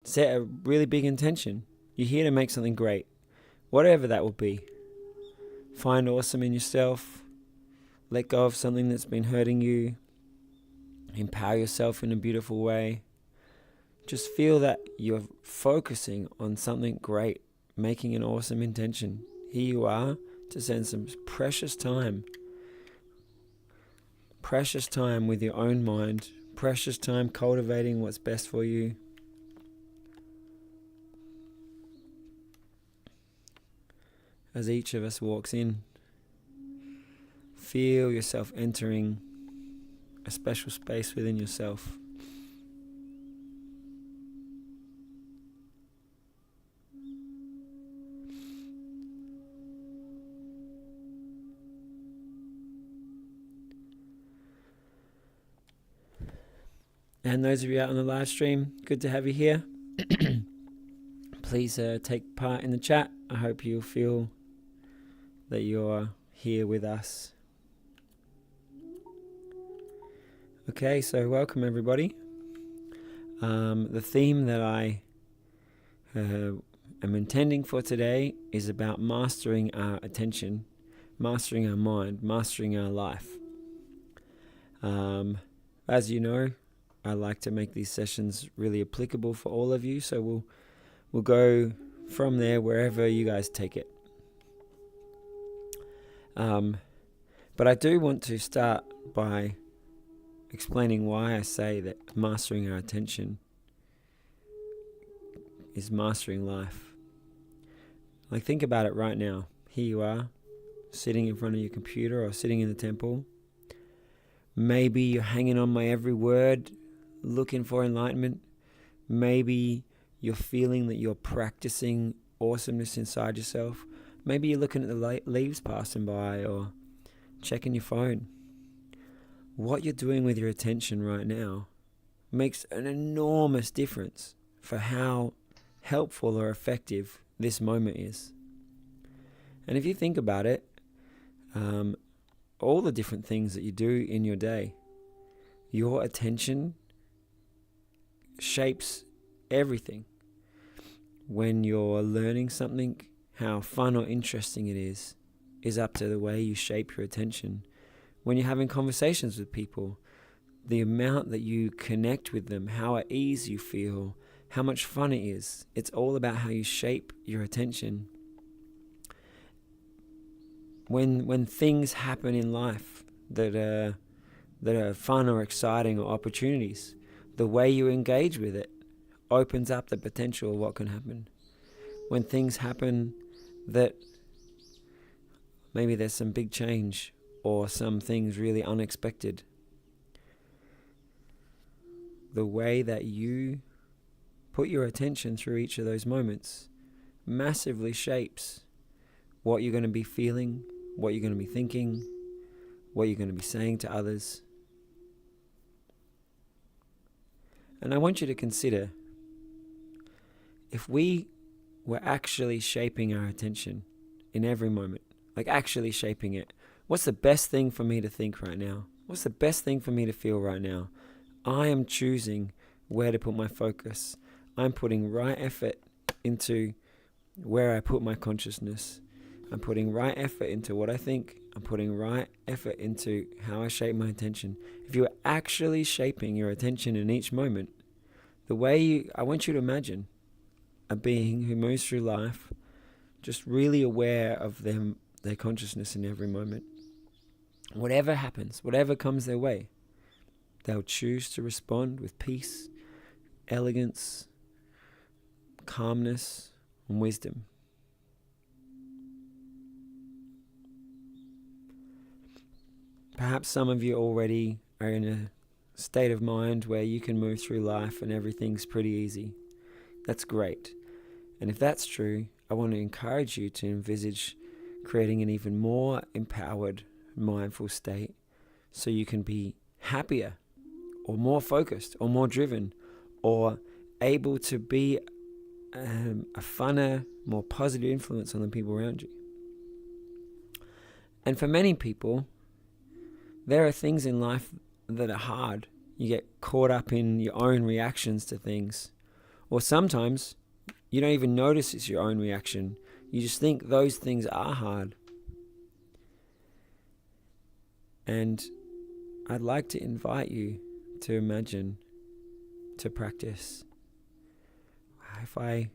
Set a really big intention. You're here to make something great, whatever that will be. Find awesome in yourself. Let go of something that's been hurting you. Empower yourself in a beautiful way. Just feel that you're focusing on something great, making an awesome intention. Here you are to spend some precious time with your own mind, precious time cultivating what's best for you. As each of us walks in, feel yourself entering a special space within yourself. And those of you out on the live stream, good to have you here. Please take part in the chat. I hope you feel that you're here with us. Okay, so welcome everybody. The theme that I am intending for today is about mastering our attention, mastering our mind, mastering our life. As you know, I like to make these sessions really applicable for all of you, so we'll go from there wherever you guys take it. But I do want to start by explaining why I say that mastering our attention is mastering life. Like, think about it right now. Here you are, sitting in front of your computer or sitting in the temple. Maybe you're hanging on my every word, looking for enlightenment. Maybe you're feeling that you're practicing awesomeness inside yourself. Maybe you're looking at the leaves passing by or checking your phone. What you're doing with your attention right now makes an enormous difference for how helpful or effective this moment is. And if you think about it, all the different things that you do in your day, your attention shapes everything. When you're learning something, how fun or interesting it is up to the way you shape your attention. When you're having conversations with people, the amount that you connect with them, how at ease you feel, how much fun it is, it's all about how you shape your attention. When things happen in life that are fun or exciting or opportunities, the way you engage with it opens up the potential of what can happen. When things happen that maybe there's some big change or some things really unexpected, the way that you put your attention through each of those moments massively shapes what you're going to be feeling, what you're going to be thinking, what you're going to be saying to others. And I want you to consider, if we were actually shaping our attention in every moment, like actually shaping it, what's the best thing for me to think right now? What's the best thing for me to feel right now? I am choosing where to put my focus. I'm putting right effort into where I put my consciousness. I'm putting right effort into what I think. I'm putting right effort into how I shape my attention. If you are actually shaping your attention in each moment, I want you to imagine a being who moves through life just really aware of their consciousness in every moment. Whatever happens, whatever comes their way, they'll choose to respond with peace, elegance, calmness, and wisdom. Perhaps some of you already are in a state of mind where you can move through life and everything's pretty easy. That's great. And if that's true, I want to encourage you to envisage creating an even more empowered, mindful state so you can be happier or more focused or more driven or able to be a funner, more positive influence on the people around you. And for many people, there are things in life that are hard. You get caught up in your own reactions to things, Or sometimes you don't even notice it's your own reaction. You just think those things are hard. And I'd like to invite you to imagine, to practice. If I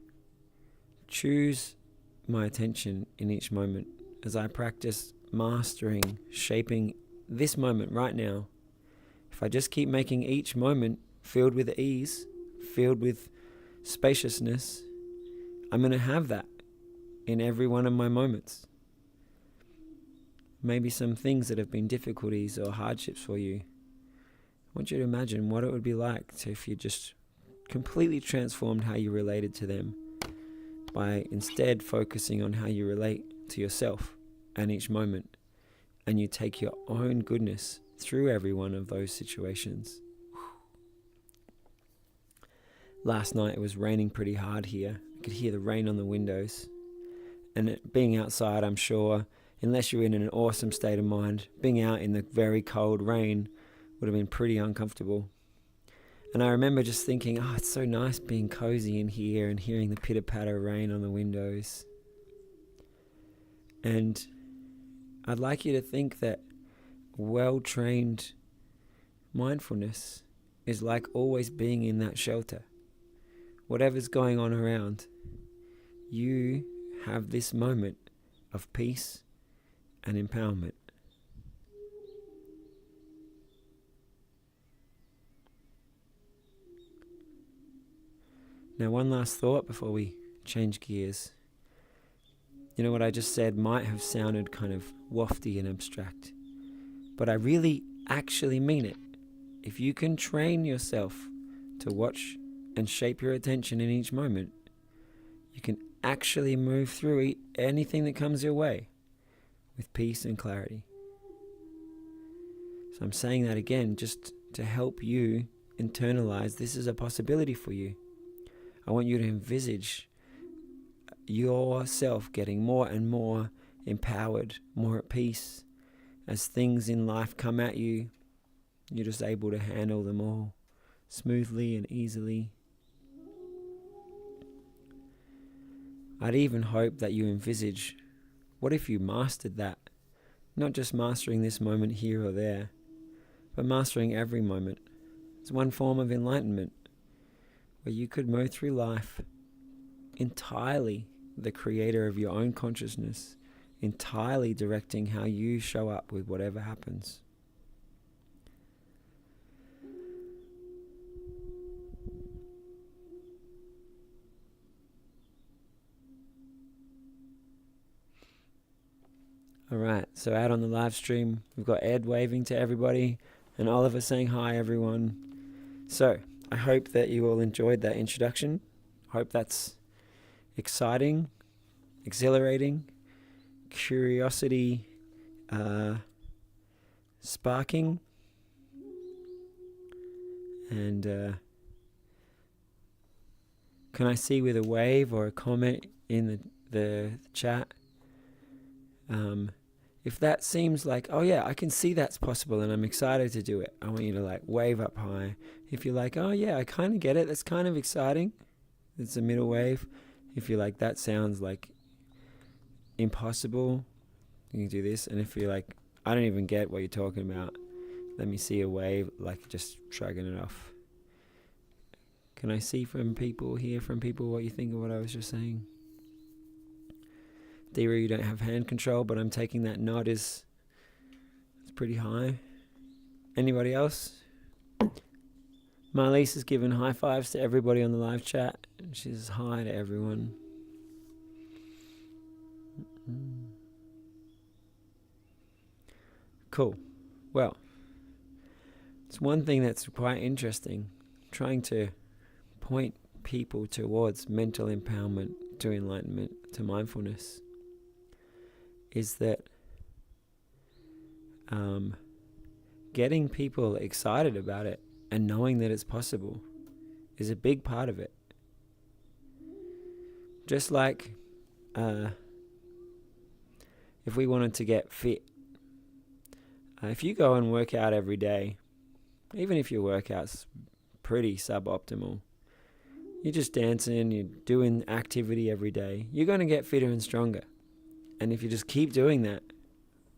choose my attention in each moment, as I practice mastering, shaping this moment right now, if I just keep making each moment filled with ease, filled with spaciousness, I'm going to have that in every one of my moments. Maybe some things that have been difficulties or hardships for you. I want you to imagine what it would be like if you just completely transformed how you related to them by instead focusing on how you relate to yourself and each moment, and you take your own goodness through every one of those situations. Last night it was raining pretty hard here. I could hear the rain on the windows, and being outside, I'm sure, unless you're in an awesome state of mind, being out in the very cold rain would have been pretty uncomfortable. And I remember just thinking, it's so nice being cozy in here and hearing the pitter-patter rain on the windows. And I'd like you to think that well-trained mindfulness is like always being in that shelter. Whatever's going on around, you have this moment of peace and empowerment. Now, one last thought before we change gears. You know, what I just said might have sounded kind of wafty and abstract, but I really actually mean it. If you can train yourself to watch and shape your attention in each moment, you can actually move through anything that comes your way with peace and clarity. So I'm saying that again just to help you internalize this is a possibility for you. I want you to envisage yourself getting more and more empowered, more at peace. As things in life come at you, you're just able to handle them all smoothly and easily. I'd even hope that you envisage, what if you mastered that? Not just mastering this moment here or there, but mastering every moment. It's one form of enlightenment, where you could move through life entirely the creator of your own consciousness, entirely directing how you show up with whatever happens. Alright, so out on the live stream, we've got Ed waving to everybody and Oliver saying hi everyone. So, I hope that you all enjoyed that introduction. Hope that's exciting, exhilarating, curiosity sparking, and can I see with a wave or a comment in the chat if that seems like, oh yeah, I can see that's possible and I'm excited to do it. I want you to like wave up high. If you're like, oh yeah, I kind of get it, that's kind of exciting, it's a middle wave. If you're like, that sounds like impossible, you can do this. And if you're like, I don't even get what you're talking about, let me see a wave, like just shrugging it off. Can I see from people, hear from people what you think of what I was just saying? Dira, you don't have hand control, but I'm taking that nod as it's pretty high. Anybody else? Marliese has given high fives to everybody on the live chat. She says hi to everyone. Cool. Well, it's one thing that's quite interesting, trying to point people towards mental empowerment, to enlightenment, to mindfulness, is that getting people excited about it and knowing that it's possible is a big part of it. Just like if we wanted to get fit, if you go and work out every day, even if your workout's pretty suboptimal, you're just dancing, you're doing activity every day, you're going to get fitter and stronger. And if you just keep doing that,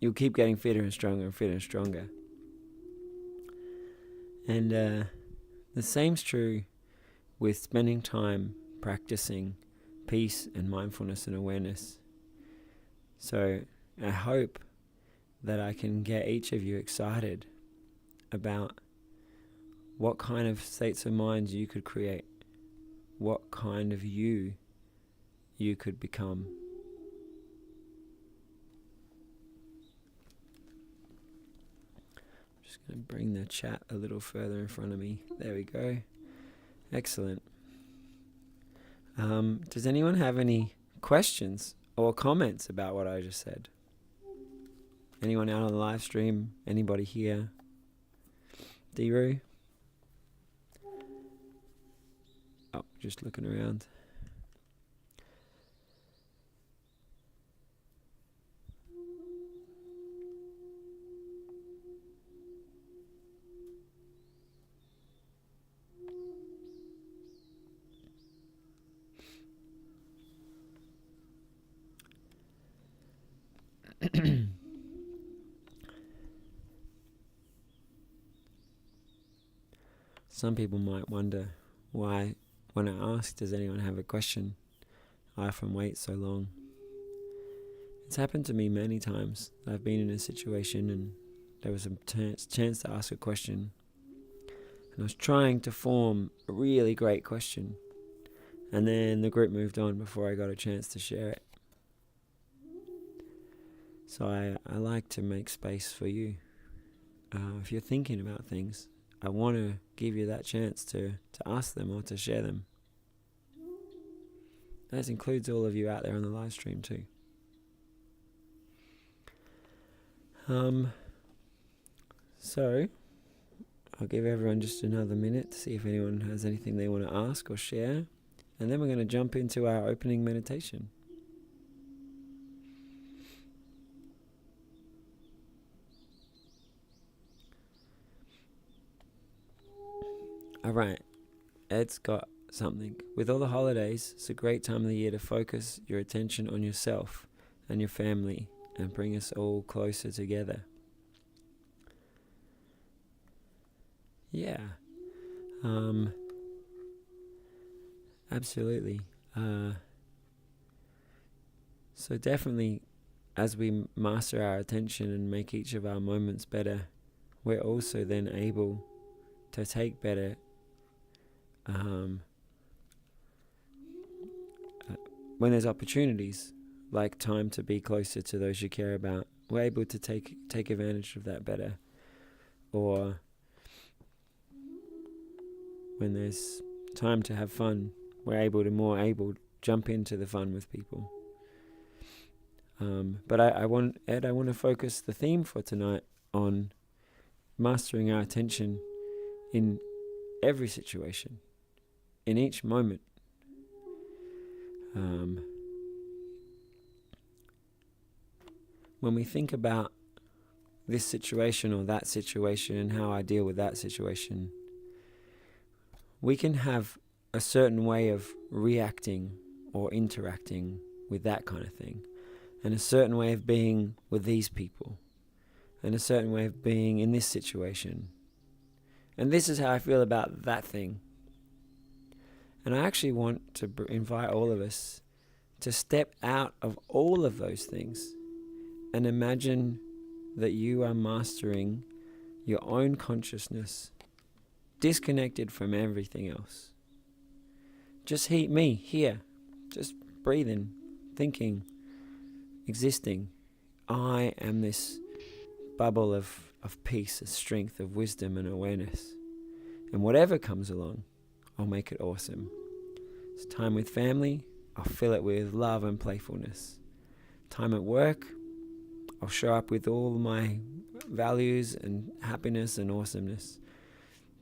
you'll keep getting fitter and stronger and fitter and stronger. And the same's true with spending time practicing peace and mindfulness and awareness. So I hope that I can get each of you excited about what kind of states of mind you could create, what kind of you could become. I'm just going to bring the chat a little further in front of me. There we go. Excellent. Does anyone have any questions or comments about what I just said? Anyone out on the live stream? Anybody here? Deeru? Oh, just looking around. Some people might wonder why, when I ask, does anyone have a question, I often wait so long. It's happened to me many times. I've been in a situation and there was a chance to ask a question, and I was trying to form a really great question, and then the group moved on before I got a chance to share it. So I like to make space for you. If you're thinking about things, I want to give you that chance to ask them or to share them. That includes all of you out there on the live stream too. So I'll give everyone just another minute to see if anyone has anything they want to ask or share, and then we're going to jump into our opening meditation. All right, Ed's got something. With all the holidays, it's a great time of the year to focus your attention on yourself and your family and bring us all closer together. Yeah, absolutely. So definitely, as we master our attention and make each of our moments better, we're also then able to take better when there's opportunities, like time to be closer to those you care about, we're able to take advantage of that better. Or when there's time to have fun, we're more able to jump into the fun with people. But I want to focus the theme for tonight on mastering our attention in every situation, in each moment. When we think about this situation or that situation and how I deal with that situation, we can have a certain way of reacting or interacting with that kind of thing, and a certain way of being with these people, and a certain way of being in this situation. And this is how I feel about that thing. And I actually want to invite all of us to step out of all of those things and imagine that you are mastering your own consciousness, disconnected from everything else. Just me here, just breathing, thinking, existing. I am this bubble of peace, of strength, of wisdom and awareness. And whatever comes along, I'll make it awesome. It's time with family, I'll fill it with love and playfulness. Time at work, I'll show up with all my values and happiness and awesomeness.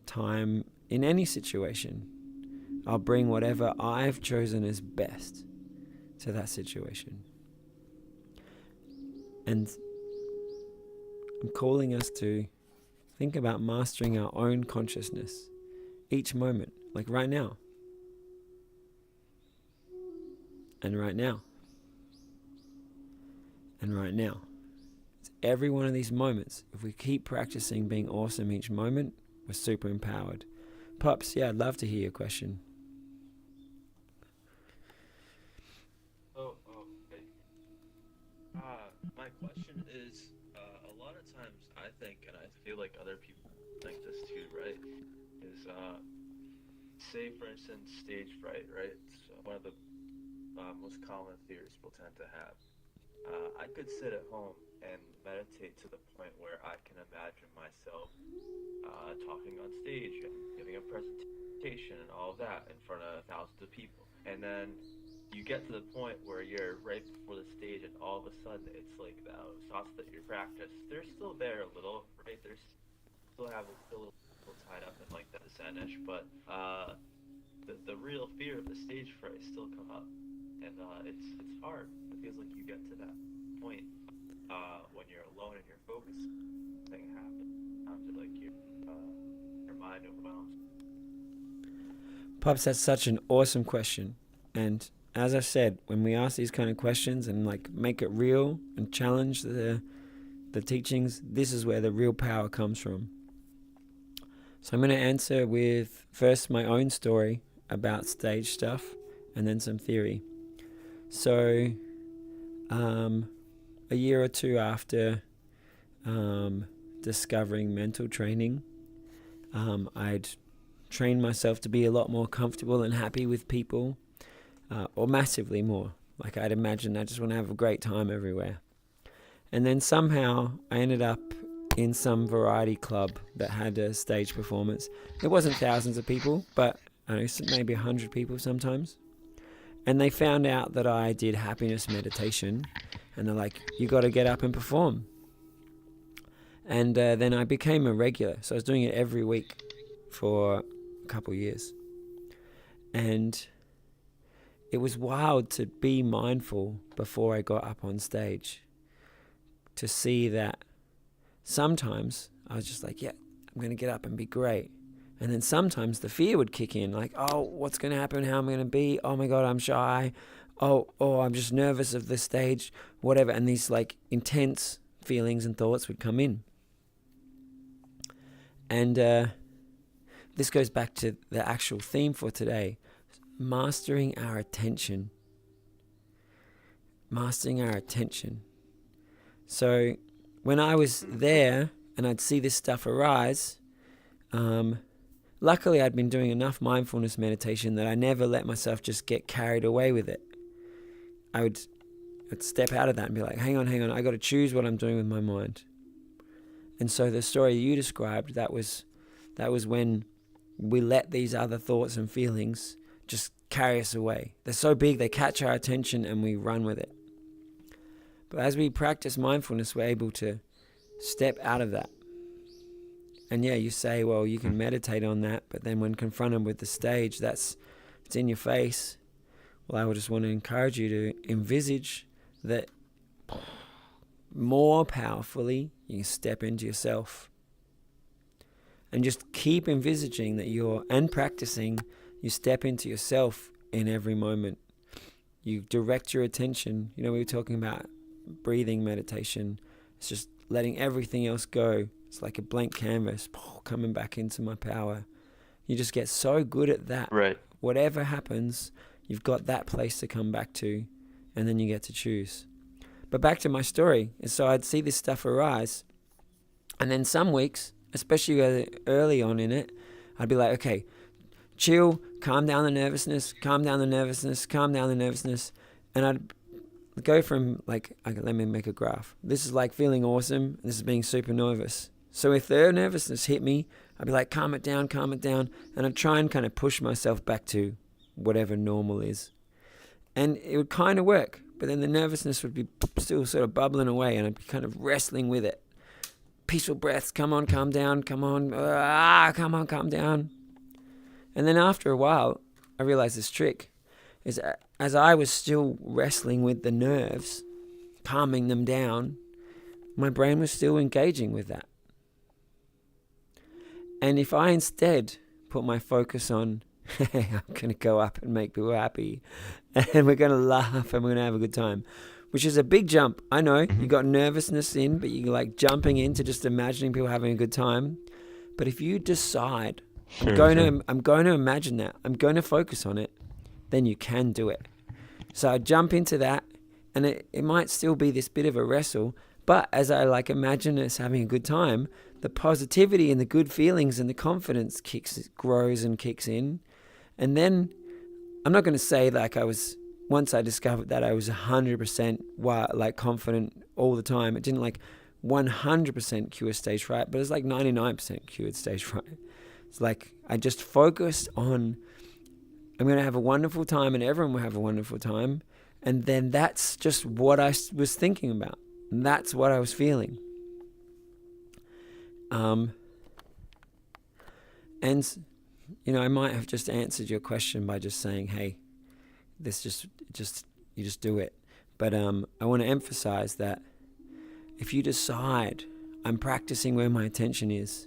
Time in any situation, I'll bring whatever I've chosen as best to that situation. And I'm calling us to think about mastering our own consciousness each moment, like right now. and right now. And right now. It's every one of these moments. If we keep practicing being awesome each moment, we're super empowered. Pops, yeah, I'd love to hear your question. My question is, a lot of times I think, and I feel like other people think this too, right? Is say for instance stage fright, right? It's one of the most common fears people tend to have. I could sit at home and meditate to the point where I can imagine myself talking on stage and giving a presentation and all of that in front of thousands of people. And then you get to the point where you're right before the stage, and all of a sudden it's like those thoughts that you practice, they're still there a little, right? They're still have still a little tied up in like that Zenish, but the real fear of the stage fright still come up, and it's hard. It feels like you get to that point when you're alone and you're focused. Thing happens. Sometimes like your mind overwhelms. Pops, that's such an awesome question. And as I said, when we ask these kind of questions and like make it real and challenge the teachings, this is where the real power comes from. So I'm going to answer with first my own story about stage stuff and then some theory. So a year or two after discovering mental training, I'd trained myself to be a lot more comfortable and happy with people, or massively more. Like I'd imagine I just want to have a great time everywhere. And then somehow I ended up in some variety club that had a stage performance. It wasn't thousands of people, but I don't know, maybe 100 people sometimes. And they found out that I did happiness meditation, and they're like, you got to get up and perform. And then I became a regular. So I was doing it every week for a couple of years. And it was wild to be mindful before I got up on stage, to see that sometimes I was just like, yeah, I'm going to get up and be great. And then sometimes the fear would kick in, like, oh, what's going to happen? How am I going to be? Oh my God, I'm shy. Oh, I'm just nervous of the stage, whatever. And these like intense feelings and thoughts would come in. And this goes back to the actual theme for today, mastering our attention. Mastering our attention. So when I was there and I'd see this stuff arise, luckily I'd been doing enough mindfulness meditation that I never let myself just get carried away with it. I'd step out of that and be like, hang on, I got to choose what I'm doing with my mind. And so the story you described, that was when we let these other thoughts and feelings just carry us away. They're so big, they catch our attention and we run with it. But as we practice mindfulness, we're able to step out of that. And yeah, you say, well, you can meditate on that, but then when confronted with the stage, it's in your face. Well, I would just want to encourage you to envisage that more powerfully you can step into yourself. And just keep envisaging that and practicing, you step into yourself in every moment. You direct your attention. We were talking about breathing meditation. It's just letting everything else go. It's like a blank canvas, coming back into my power. You just get so good at that. Right. Whatever happens, you've got that place to come back to, and then you get to choose. But back to my story. So I'd see this stuff arise, and then some weeks, especially early on in it, I'd be like, okay, chill, calm down the nervousness, and I'd go from like, okay, let me make a graph. This is like feeling awesome, and this is being super nervous. So if the nervousness hit me, I'd be like, calm it down, and I'd try and kind of push myself back to whatever normal is. And it would kind of work, but then the nervousness would be still sort of bubbling away, and I'd be kind of wrestling with it. Peaceful breaths, come on, calm down, come on, calm down. And then after a while, I realized this trick is as I was still wrestling with the nerves, calming them down, my brain was still engaging with that. And if I instead put my focus on I'm going to go up and make people happy. And we're going to laugh and we're going to have a good time. Which is a big jump. I know you got nervousness in, but you're like jumping into just imagining people having a good time. But if you decide, I'm going to imagine that, I'm going to focus on it, then you can do it. So I jump into that, and it might still be this bit of a wrestle, but as I like imagine us having a good time, the positivity and the good feelings and the confidence grows and kicks in. And then I'm not going to say like once I discovered that I was 100% like confident all the time. It didn't like 100% cure stage fright, but it's like 99% cured stage fright. It's like I just focused on I'm going to have a wonderful time and everyone will have a wonderful time. And then that's just what I was thinking about. And that's what I was feeling. And, I might have just answered your question by just saying, hey, this you just do it. But I want to emphasize that if you decide I'm practicing where my attention is,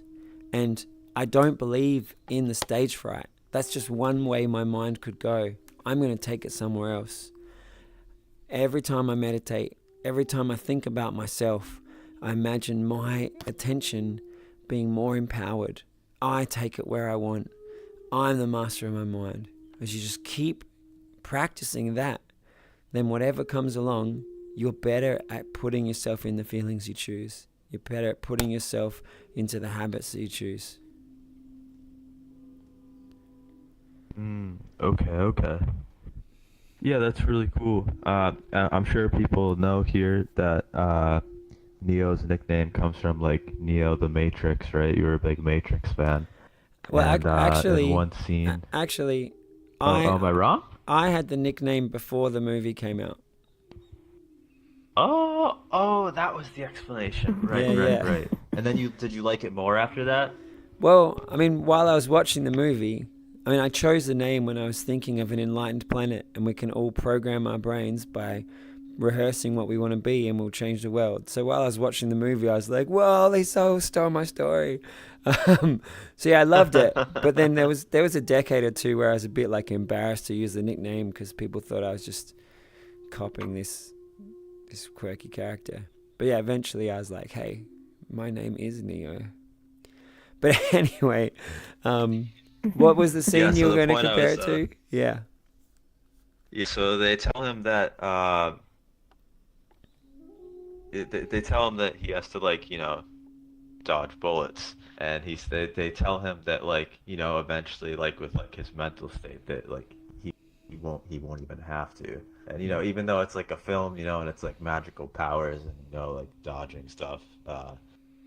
and I don't believe in the stage fright, that's just one way my mind could go. I'm going to take it somewhere else. Every time I meditate, every time I think about myself, I imagine my attention being more empowered. I take it where I want. I'm the master of my mind. As you just keep practicing that, then whatever comes along, you're better at putting yourself in the feelings you choose. You're better at putting yourself into the habits that you choose. Okay. Yeah, that's really cool. I'm sure people know here that Neo's nickname comes from like Neo the Matrix, right? You were a big Matrix fan. Well, And actually, in one scene, am I wrong? I had the nickname before the movie came out. Oh, that was the explanation. Right, Yeah. right. And then did you like it more after that? Well, I mean, while I was watching the movie, I chose the name when I was thinking of an enlightened planet, and we can all program our brains by rehearsing what we want to be, and we'll change the world. So while I was watching the movie, I was like, "Whoa, they stole my story." So yeah, I loved it. But then there was a decade or two where I was a bit like embarrassed to use the nickname because people thought I was just copying this quirky character. But yeah, eventually I was like, "Hey, my name is Neo." But anyway, what was the scene you were going to compare it to? Yeah. Yeah, so they tell him that they tell him that he has to like, dodge bullets, and they tell him that like, eventually like with like his mental state that like he won't even have to. And even though it's like a film, and it's like magical powers and like dodging stuff,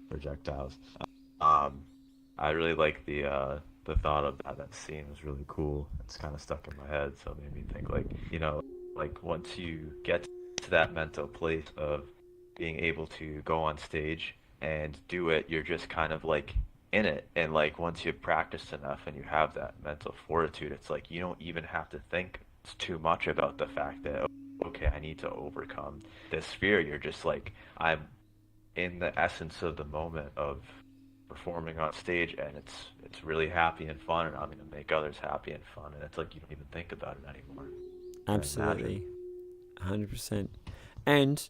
projectiles. I really like the thought of that scene was really cool. It's kind of stuck in my head, so it made me think like, like once you get to that mental place of being able to go on stage and do it, you're just kind of like in it. And like once you've practiced enough and you have that mental fortitude, it's like you don't even have to think too much about the fact that, okay, I need to overcome this fear. You're just like, I'm in the essence of the moment of performing on stage, and it's really happy and fun, and I'm going to make others happy and fun, and it's like you don't even think about it anymore. Absolutely. 100%. And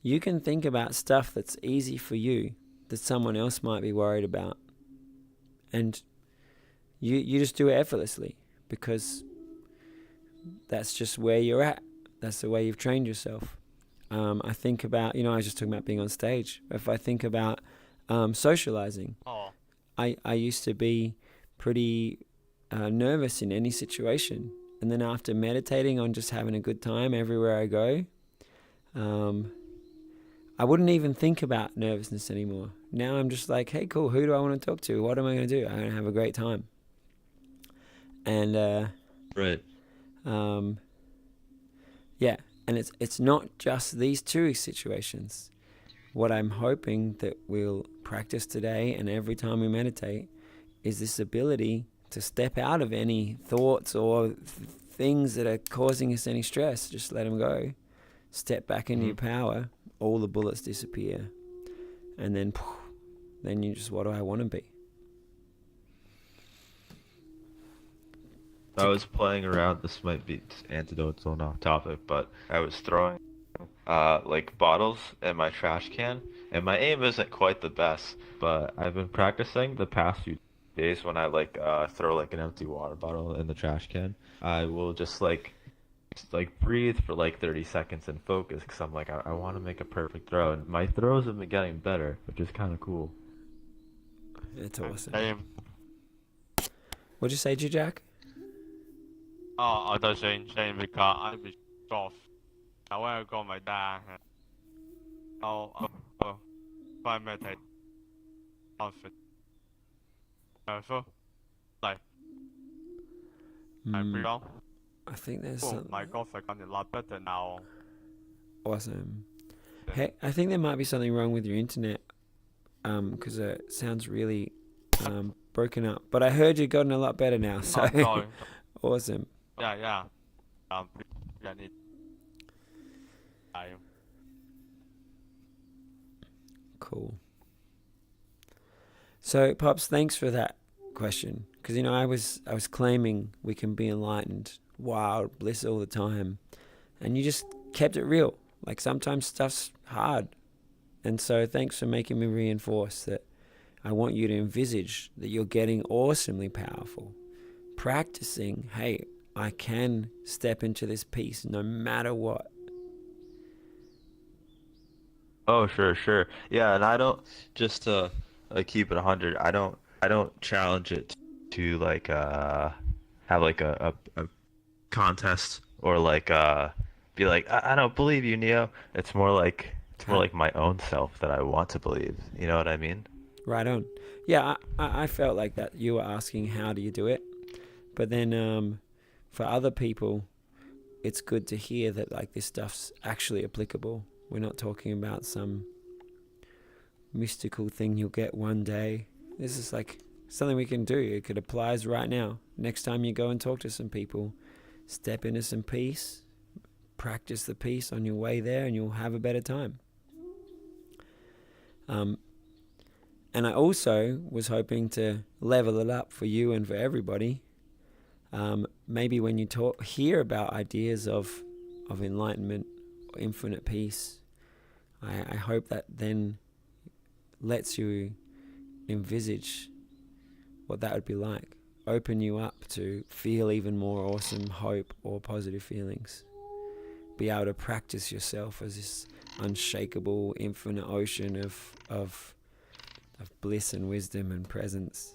you can think about stuff that's easy for you that someone else might be worried about. And you just do it effortlessly because that's just where you're at. That's the way you've trained yourself. I think about, I was just talking about being on stage. If I think about socializing, I used to be pretty nervous in any situation. And then after meditating on just having a good time everywhere I go, I wouldn't even think about nervousness anymore. Now I'm just like, hey, cool, who do I want to talk to? What am I going to do? I'm going to have a great time. And Right. yeah, and it's not just these two situations. What I'm hoping that we'll practice today and every time we meditate is this ability to step out of any thoughts or things that are causing us any stress. Just let them go. Step back into your power. All the bullets disappear. And then you just, what do I want to be? I was playing around. This might be antidotes on off topic, but I was throwing like bottles in my trash can, and my aim isn't quite the best, but I've been practicing the past few days when I like throw like an empty water bottle in the trash can. I will just breathe for like 30 seconds and focus because I'm like I want to make a perfect throw, and my throws have been getting better, which is kind of cool. It's awesome. Same. What'd you say, Jack? Oh, I was saying same because I was soft. I want to go my dad. I'll find meditate outfit. So, like, I'm pretty Mm, on. I think there's Oh, something my golf is gotten a lot better now. awesome. Hey, I think there might be something wrong with your internet, because it sounds really broken up. But I heard you've gotten a lot better now, so Oh, sorry. awesome. Yeah. Yeah, need. I Cool. So, Pops, thanks for that question. Because, I was claiming we can be enlightened, wild, bliss all the time. And you just kept it real. Like, sometimes stuff's hard. And so, thanks for making me reinforce that I want you to envisage that you're getting awesomely powerful. Practicing, hey, I can step into this peace no matter what. Oh, sure. Yeah, and I don't just to keep it 100. I don't challenge it to like have like a contest or like be like I don't believe you, Neo. It's more like my own self that I want to believe. You know what I mean? Right on. Yeah, I felt like that. You were asking how do you do it, but then for other people, it's good to hear that like this stuff's actually applicable. We're not talking about some mystical thing you'll get one day. This is like something we can do. It could apply right now. Next time you go and talk to some people, step into some peace, practice the peace on your way there, and you'll have a better time. And I also was hoping to level it up for you and for everybody. Maybe when you hear about ideas of enlightenment or infinite peace, I hope that then lets you envisage what that would be like. Open you up to feel even more awesome hope or positive feelings. Be able to practice yourself as this unshakable, infinite ocean of bliss and wisdom and presence.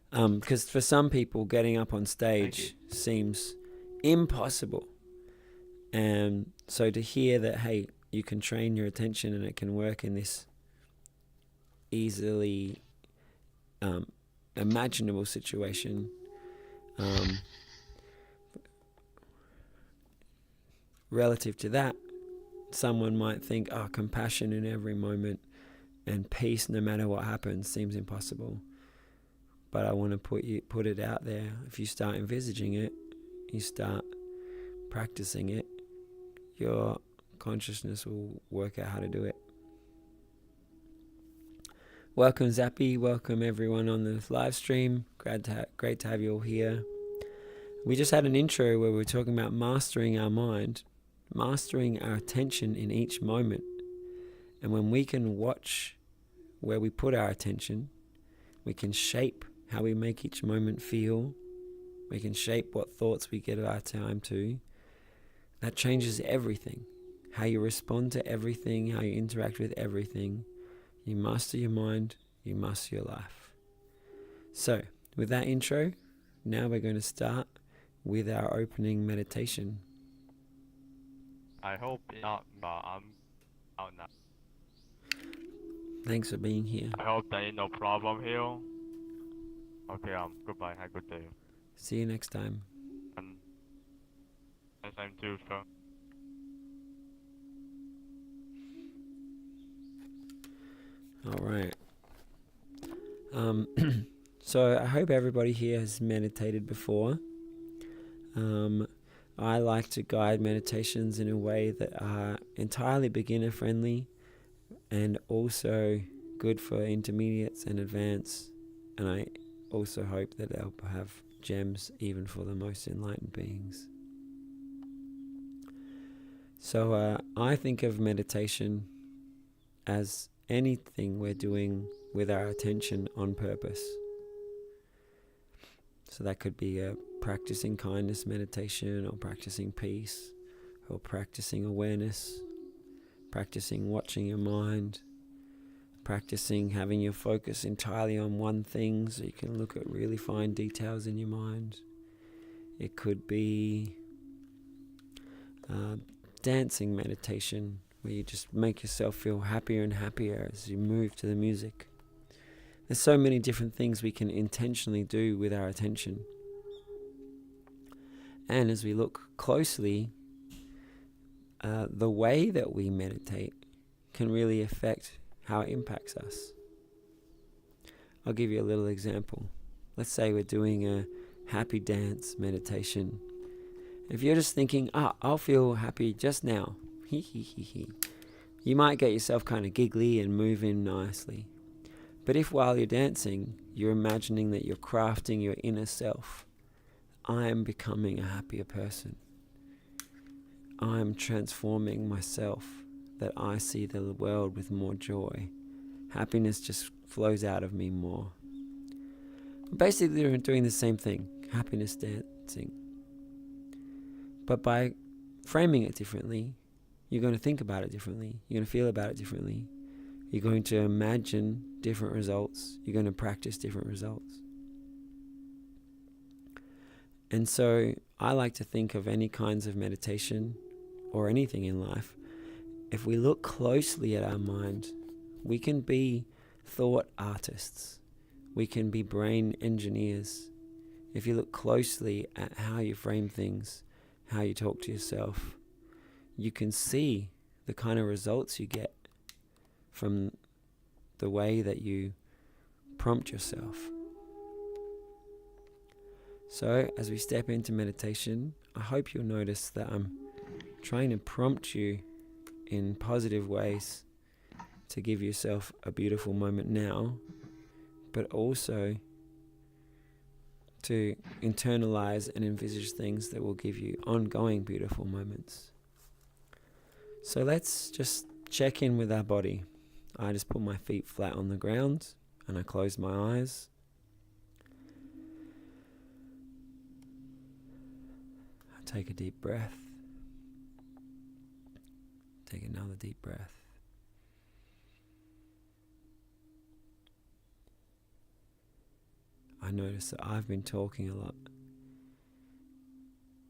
Because for some people, getting up on stage seems impossible. And so to hear that, hey, you can train your attention and it can work in this easily imaginable situation, relative to that, someone might think, compassion in every moment and peace no matter what happens seems impossible. But I want to put it out there. If you start envisaging it, you start practicing it, your consciousness will work out how to do it. Welcome Zappy, welcome everyone on the live stream. Great to have you all here. We just had an intro where we were talking about mastering our mind, mastering our attention in each moment. And when we can watch where we put our attention, we can shape how we make each moment feel. We can shape what thoughts we give our time to. That changes everything. How you respond to everything, how you interact with everything. You master your mind, you master your life. So, with that intro, now we're going to start with our opening meditation. I hope not, but I'm out now. Thanks for being here. I hope there ain't no problem here. Okay, goodbye. Have a good day. See you next time. And next time too, so. All right. So I hope everybody here has meditated before. I like to guide meditations in a way that are entirely beginner friendly and also good for intermediates and advanced. And also hope that they'll have gems even for the most enlightened beings. So I think of meditation as anything we're doing with our attention on purpose. So that could be a practicing kindness meditation, or practicing peace, or practicing awareness, practicing watching your mind, practicing having your focus entirely on one thing so you can look at really fine details in your mind. It could be dancing meditation, where you just make yourself feel happier and happier as you move to the music. There's so many different things we can intentionally do with our attention. And as we look closely, the way that we meditate can really affect how it impacts us. I'll give you a little example. Let's say we're doing a happy dance meditation. If you're just thinking, I'll feel happy just now, you might get yourself kind of giggly and moving nicely. But if while you're dancing, you're imagining that you're crafting your inner self, I am becoming a happier person. I'm transforming myself, that I see the world with more joy. Happiness just flows out of me more. Basically, we're doing the same thing, happiness dancing. But by framing it differently, you're going to think about it differently. You're going to feel about it differently. You're going to imagine different results. You're going to practice different results. And so I like to think of any kinds of meditation or anything in life. If we look closely at our mind, we can be thought artists. We can be brain engineers. If you look closely at how you frame things, how you talk to yourself, you can see the kind of results you get from the way that you prompt yourself. So as we step into meditation, I hope you'll notice that I'm trying to prompt you in positive ways to give yourself a beautiful moment now, but also to internalize and envisage things that will give you ongoing beautiful moments. So let's just check in with our body. I just put my feet flat on the ground and I close my eyes. I take a deep breath. Take another deep breath. I notice that I've been talking a lot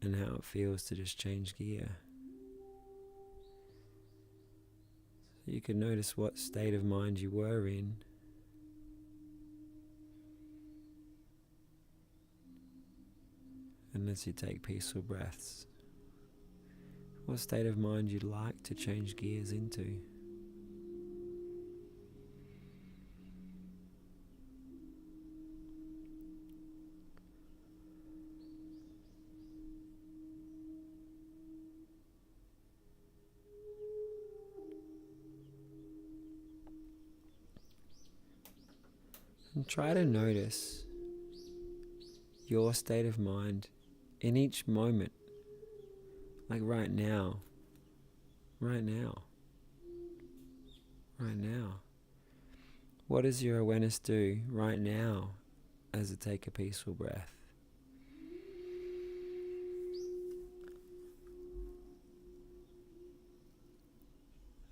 and how it feels to just change gear. So you can notice what state of mind you were in. And as you take peaceful breaths, what state of mind you'd like to change gears into. And try to notice your state of mind in each moment. Like right now. Right now. Right now. What does your awareness do right now as you take a peaceful breath?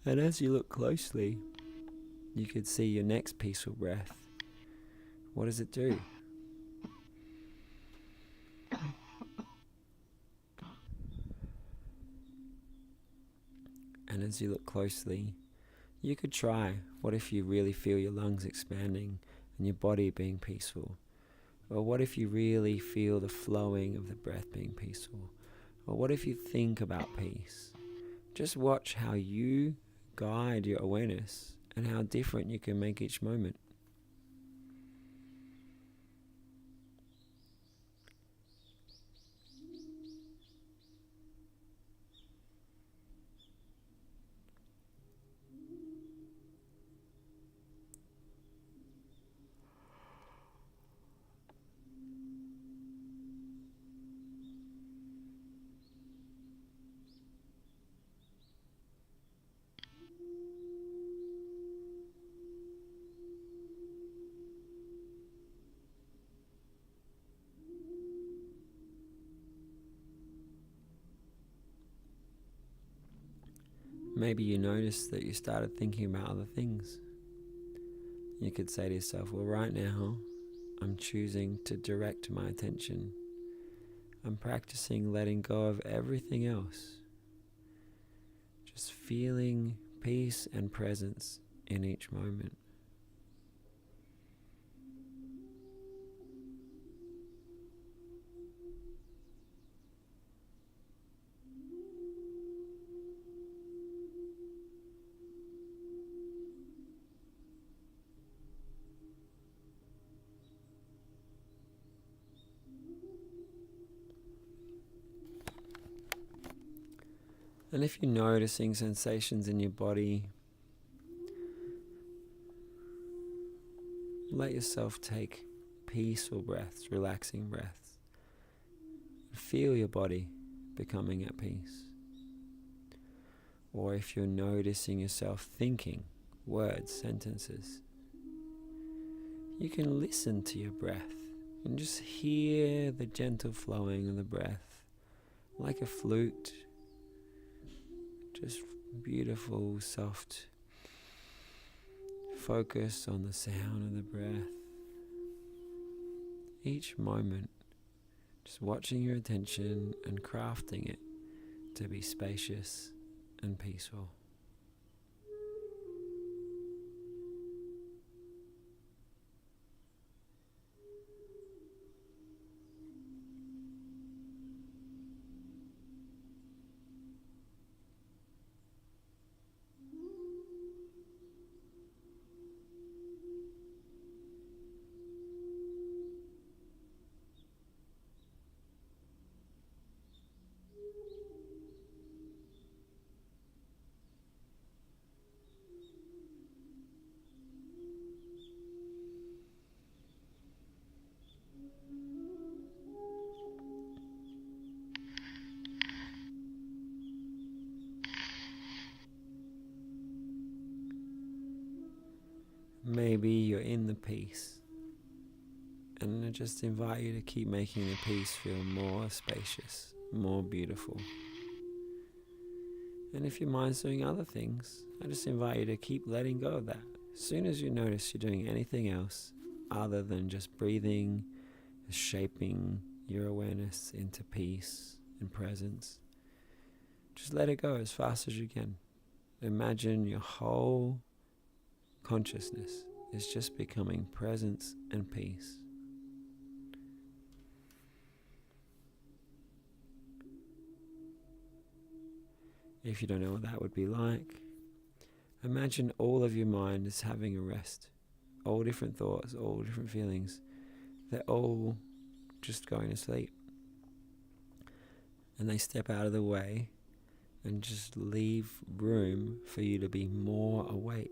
And as you look closely, you could see your next peaceful breath. What does it do? And as you look closely, you could try, what if you really feel your lungs expanding and your body being peaceful? Or what if you really feel the flowing of the breath being peaceful? Or what if you think about peace? Just watch how you guide your awareness and how different you can make each moment. maybe you notice that you started thinking about other things. You could say to yourself, well, right now, I'm choosing to direct my attention. I'm practicing letting go of everything else. Just feeling peace and presence in each moment. And if you're noticing sensations in your body, let yourself take peaceful breaths, relaxing breaths. Feel your body becoming at peace. Or if you're noticing yourself thinking words, sentences, you can listen to your breath and just hear the gentle flowing of the breath like a flute. Just beautiful, soft focus on the sound of the breath. Each moment, just watching your attention and crafting it to be spacious and peaceful. Maybe you're in the peace, and I just invite you to keep making the peace feel more spacious, more beautiful. And if your mind's doing other things, I just invite you to keep letting go of that. As soon as you notice you're doing anything else other than just breathing, shaping your awareness into peace and presence, just let it go as fast as you can. Imagine your whole consciousness is just becoming presence and peace. If you don't know what that would be like, imagine all of your mind is having a rest. All different thoughts, all different feelings, they're all just going to sleep. And they step out of the way and just leave room for you to be more awake.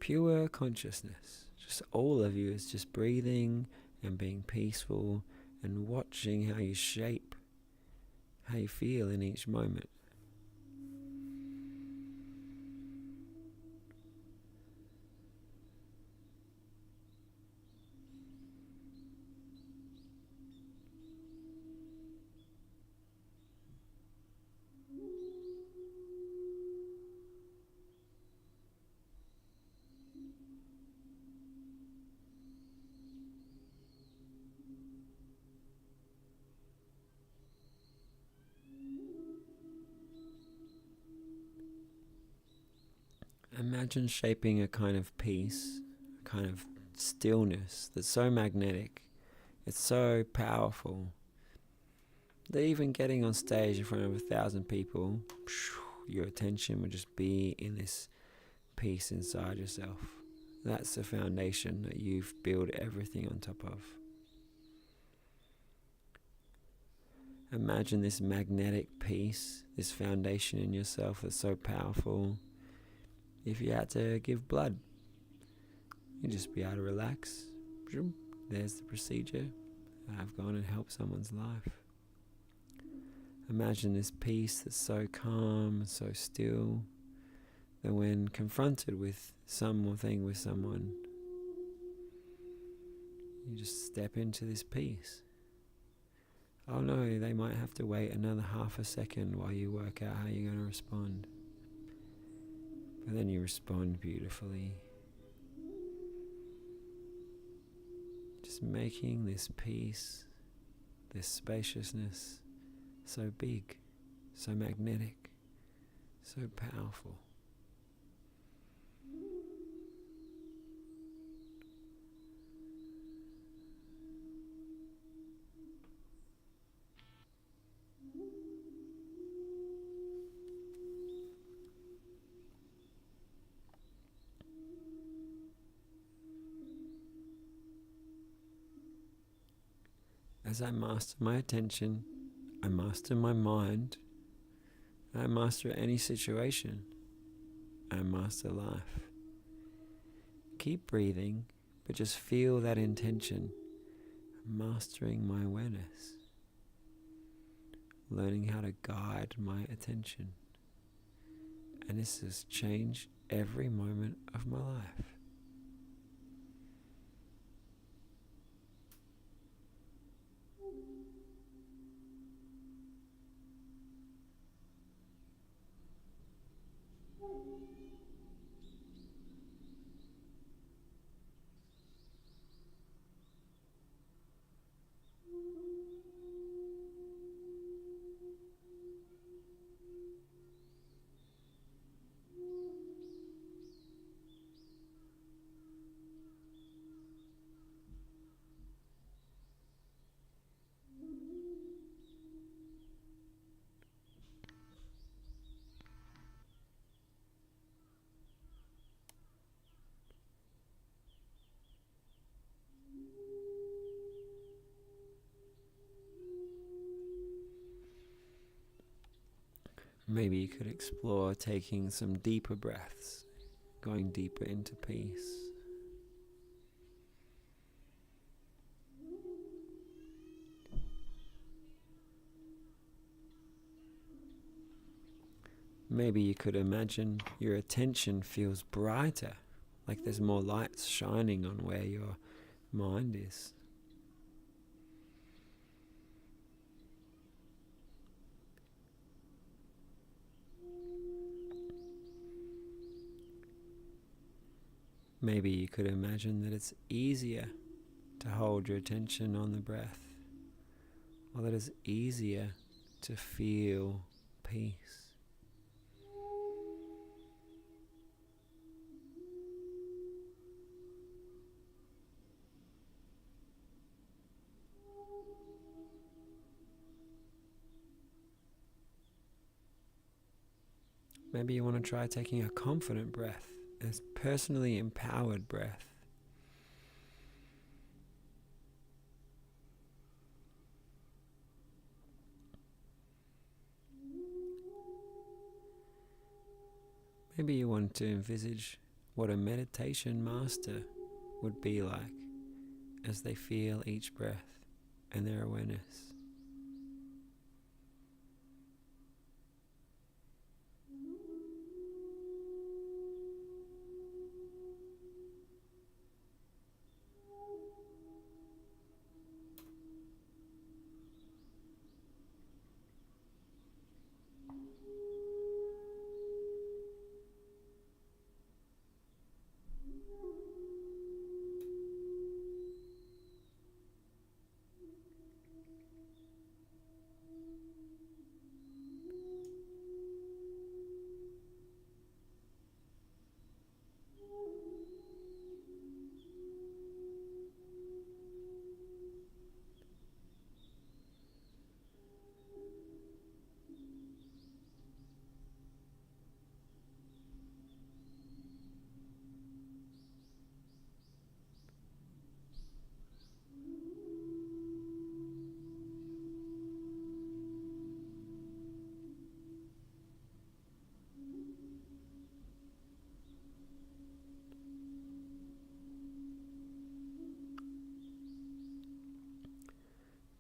Pure consciousness. Just all of you is just breathing and being peaceful and watching how you shape, how you feel in each moment. Imagine shaping a kind of peace, a kind of stillness that's so magnetic, it's so powerful, that even getting on stage in front of 1,000 people, your attention would just be in this peace inside yourself. That's the foundation that you've built everything on top of. Imagine this magnetic peace, this foundation in yourself that's so powerful. If you had to give blood, you'd just be able to relax. There's the procedure. I've gone and helped someone's life. Imagine this peace that's so calm and so still that when confronted with something, with someone, you just step into this peace. oh no, they might have to wait another half a second while you work out how you're going to respond. But then you respond beautifully. Just making this peace, this spaciousness so big, so magnetic, so powerful. As I master my attention, I master my mind, I master any situation, I master life. Keep breathing, but just feel that intention, mastering my awareness, learning how to guide my attention. And this has changed every moment of my life. Maybe you could explore taking some deeper breaths, going deeper into peace. Maybe you could imagine your attention feels brighter, like there's more lights shining on where your mind is. Maybe you could imagine that it's easier to hold your attention on the breath, or that it's easier to feel peace. Maybe you want to try taking a confident breath, a personally empowered breath. Maybe you want to envisage what a meditation master would be like as they feel each breath and their awareness.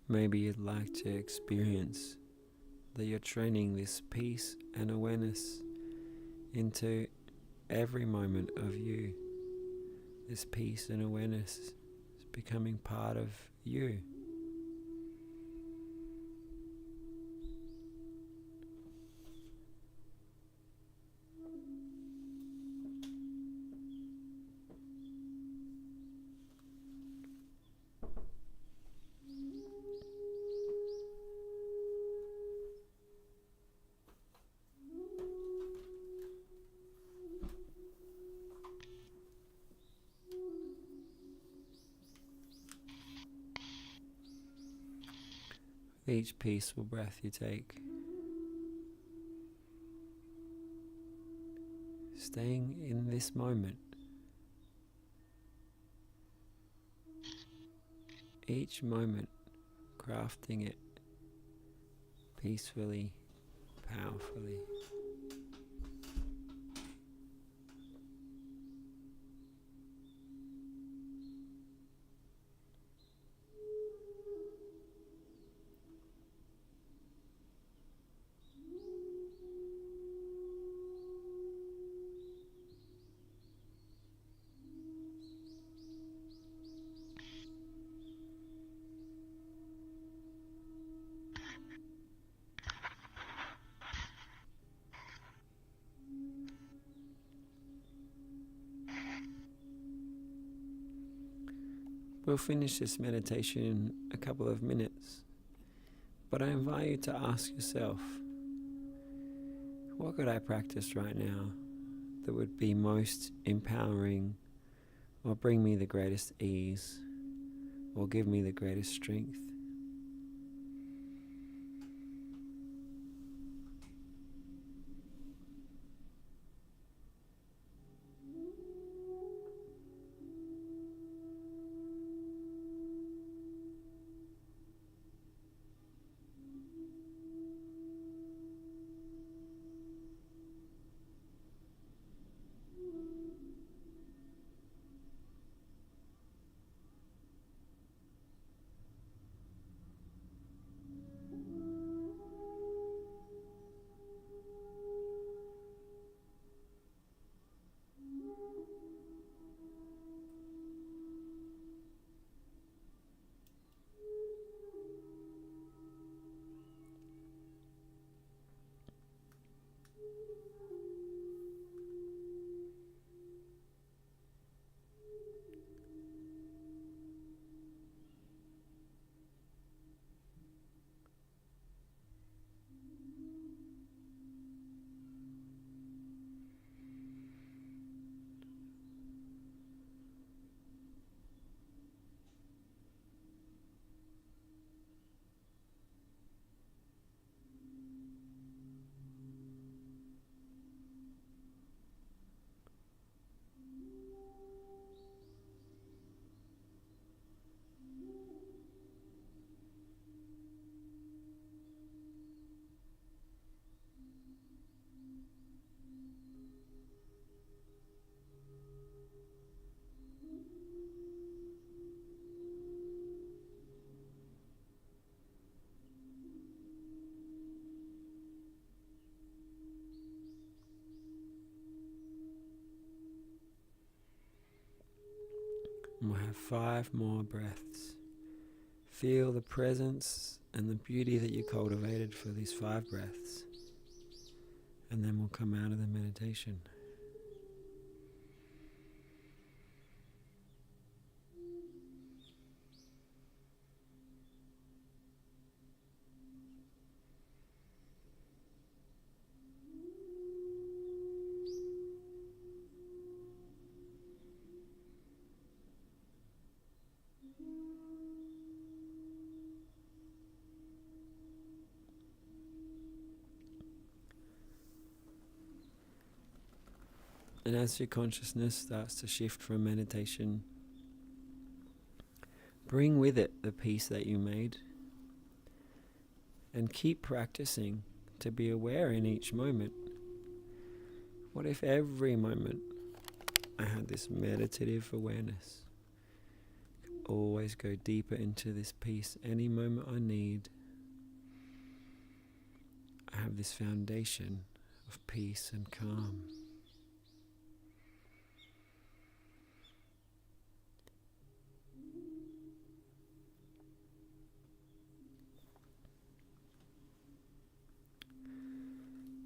Maybe you'd like to experience that you're training this peace and awareness into every moment of you. This peace and awareness is becoming part of you. each peaceful breath you take. Staying in this moment. Each moment, crafting it peacefully, powerfully. We'll finish this meditation in a couple of minutes, but I invite you to ask yourself, what could I practice right now that would be most empowering, or bring me the greatest ease, or give me the greatest strength? And we'll have 5 more breaths. Feel the presence and the beauty that you cultivated for these 5 breaths. And then we'll come out of the meditation. And as your consciousness starts to shift from meditation, bring with it the peace that you made, and keep practicing to be aware in each moment. What if every moment I had this meditative awareness? Always go deeper into this peace. Any moment I need, I have this foundation of peace and calm.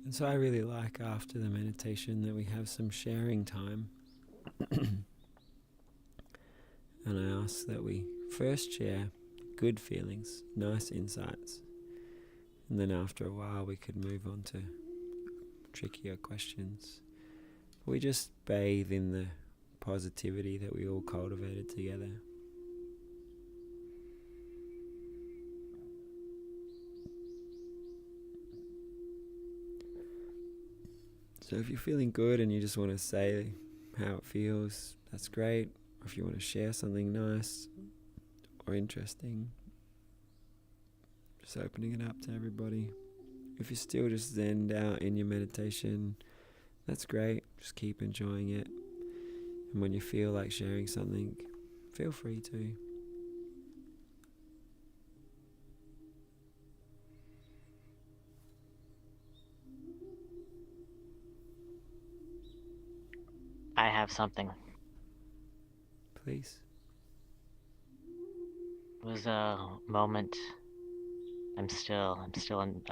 And so I really like after the meditation that we have some sharing time. And I ask that we first share good feelings, nice insights, and then after a while we could move on to trickier questions. We just bathe in the positivity that we all cultivated together. So if you're feeling good and you just want to say how it feels, that's great. Or if you want to share something nice or interesting, just opening it up to everybody. If you're still just zenned out in your meditation, that's great. Just keep enjoying it. And when you feel like sharing something, feel free to. I have something. Please. It was a moment. I'm still an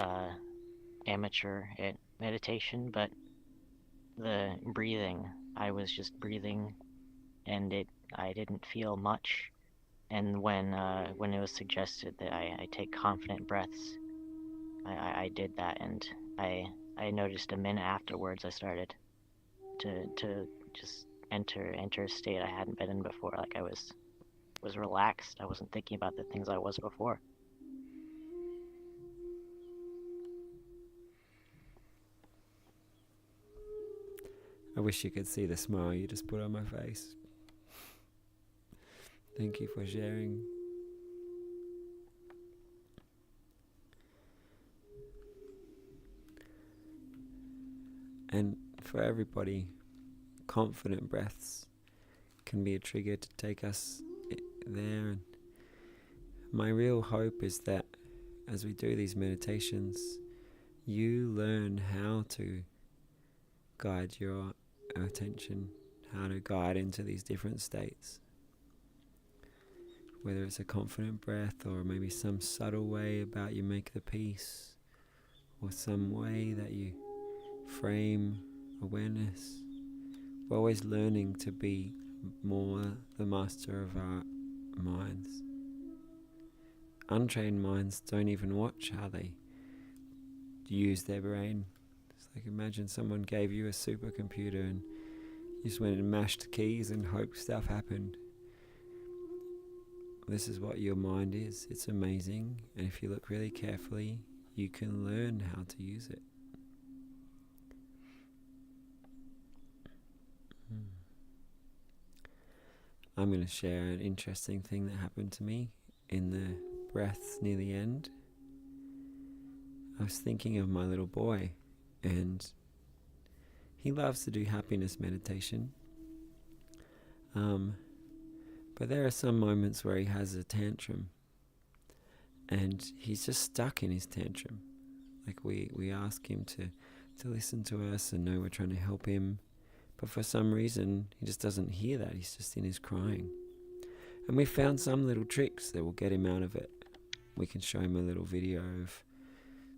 amateur at meditation, but the breathing, I was just breathing, and I didn't feel much. And when it was suggested that I take confident breaths, I did that, and I noticed a minute afterwards I started to just enter a state I hadn't been in before. Like I was relaxed. I wasn't thinking about the things I was before. I wish you could see the smile you just put on my face. Thank you for sharing. And for everybody, confident breaths can be a trigger to take us there. And my real hope is that as we do these meditations, you learn how to guide your attention, how to guide into these different states. Whether it's a confident breath or maybe some subtle way about you make the peace, or some way that you frame awareness. We're always learning to be more the master of our minds. Untrained minds don't even watch how they use their brain. It's like imagine someone gave you a supercomputer and you just went and mashed keys and hoped stuff happened. This is what your mind is. It's amazing, and if you look really carefully, you can learn how to use it. I'm going to share an interesting thing that happened to me in the breaths near the end. I was thinking of my little boy, and he loves to do happiness meditation. But there are some moments where he has a tantrum, and he's just stuck in his tantrum. Like we ask him to listen to us and know we're trying to help him, but for some reason he just doesn't hear that. He's just in his crying. And we found some little tricks that will get him out of it. We can show him a little video of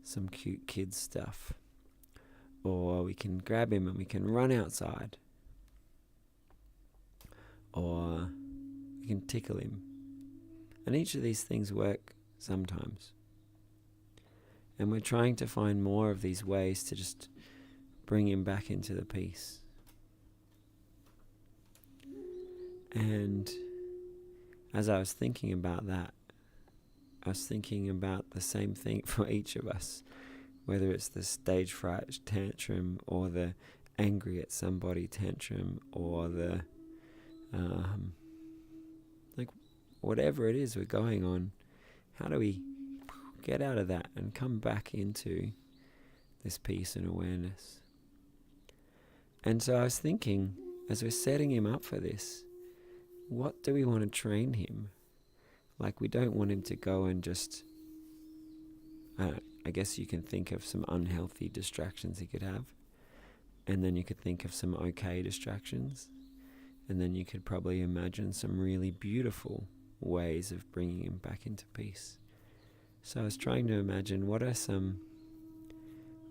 some cute kids stuff, or we can grab him and we can run outside, or we can tickle him. And each of these things work sometimes. And we're trying to find more of these ways to just bring him back into the peace. And as I was thinking about that, I was thinking about the same thing for each of us, whether it's the stage fright tantrum, or the angry at somebody tantrum, or the like whatever it is we're going on. How do we get out of that and come back into this peace and awareness? And so I was thinking, as we're setting him up for this, what do we want to train him? Like, we don't want him to go and just, I guess you can think of some unhealthy distractions he could have, and then you could think of some okay distractions, and then you could probably imagine some really beautiful ways of bringing him back into peace. So I was trying to imagine what are some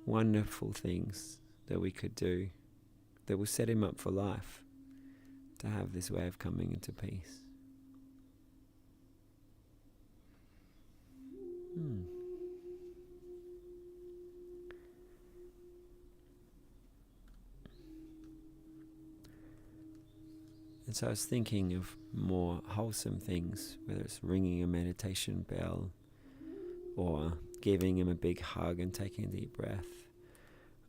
wonderful things that we could do that will set him up for life to have this way of coming into peace. And so I was thinking of more wholesome things, whether it's ringing a meditation bell, or giving him a big hug and taking a deep breath,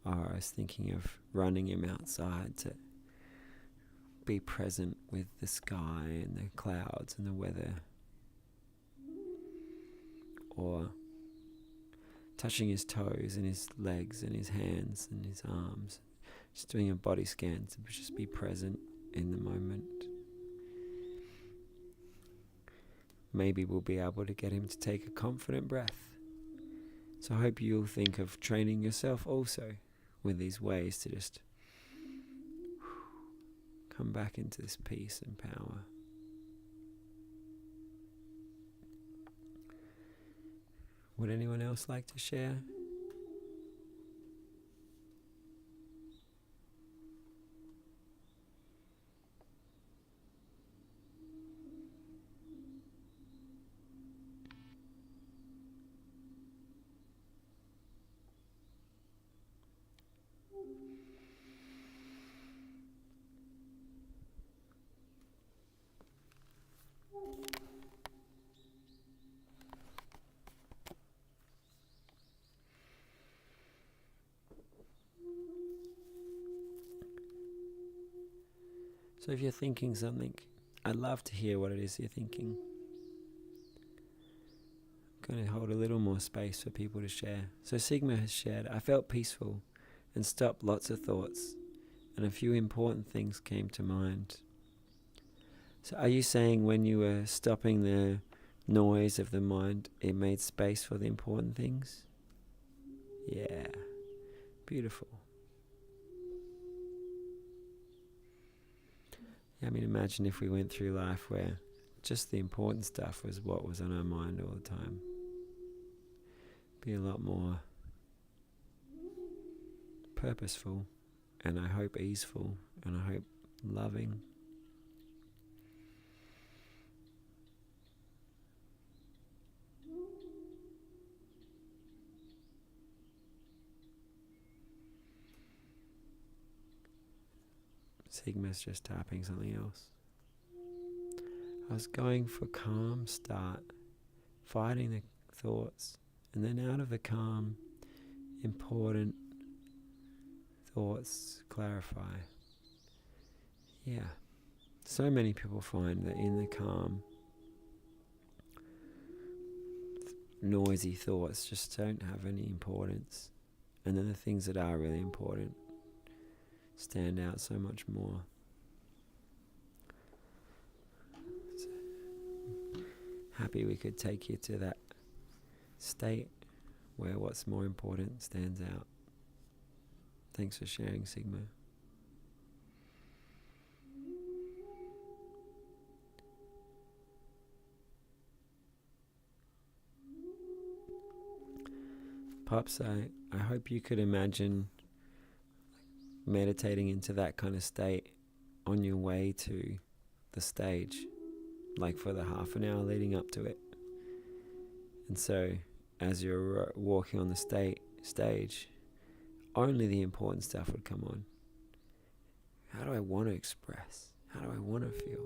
I was thinking of running him outside to be present with the sky and the clouds and the weather, or touching his toes and his legs and his hands and his arms, just doing a body scan to just be present in the moment. Maybe we'll be able to get him to take a confident breath. So I hope you'll think of training yourself also with these ways to just come back into this peace and power. Would anyone else like to share? So if you're thinking something, I'd love to hear what it is you're thinking. I'm going to hold a little more space for people to share. So Sigma has shared, I felt peaceful and stopped lots of thoughts, and a few important things came to mind. So are you saying when you were stopping the noise of the mind, it made space for the important things? Yeah, beautiful. I mean, imagine if we went through life where just the important stuff was what was on our mind all the time. Be a lot more purposeful, and I hope easeful, and I hope loving. Sigma's just tapping something else. I was going for calm start, fighting the thoughts, and then out of the calm, important thoughts clarify. Yeah, so many people find that in the calm, noisy thoughts just don't have any importance, and then the things that are really important stand out so much more. So happy we could take you to that state where what's more important stands out. Thanks for sharing, Sigma. Pops, I hope you could imagine meditating into that kind of state on your way to the stage, like for the half an hour leading up to it. And so as you're walking on the stage, only the important stuff would come on. How do I want to express? How do I want to feel?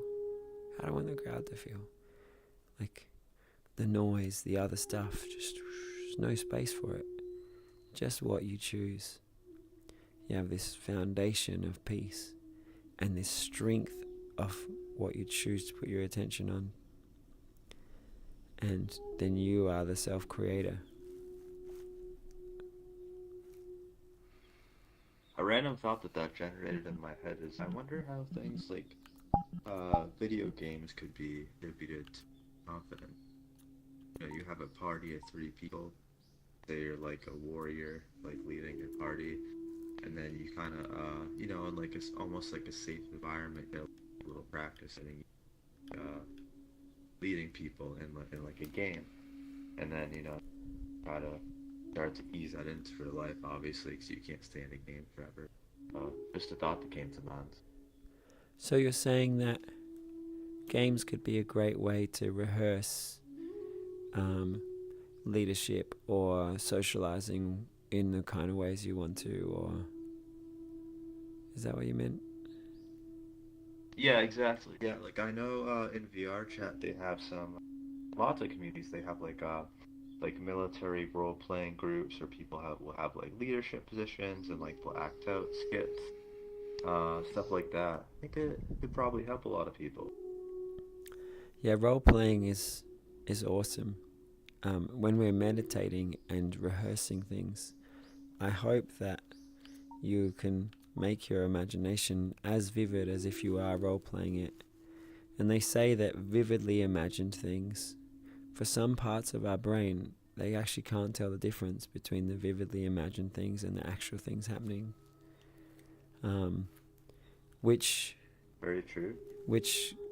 How do I want the crowd to feel? Like the noise, the other stuff, just there's no space for it. Just what you choose. You have this foundation of peace and this strength of what you choose to put your attention on. And then you are the self-creator. A random thought that generated in my head is, I wonder how things like video games could be attributed to confidence. You know, you have a party of 3 people. Say you're like a warrior, like leading your party, and then you kind of, you know, in like almost like a safe environment, you know, a little practice and leading people in like a game, and then you know, try to start to ease that into your life, obviously, because you can't stay in a game forever. Just a thought that came to mind. So you're saying that games could be a great way to rehearse leadership or socializing in the kind of ways you want to, or is that what you meant? Yeah, exactly. Yeah, like I know in VR chat they have lots of communities. They have like like military role-playing groups, or people will have like leadership positions and like will act out skits, stuff like that. I think it could probably help a lot of people. Yeah, role playing is awesome. When we're meditating and rehearsing things, I hope that you can make your imagination as vivid as if you are role playing it. And they say that vividly imagined things, for some parts of our brain, they actually can't tell the difference between the vividly imagined things and the actual things happening. Which Very true.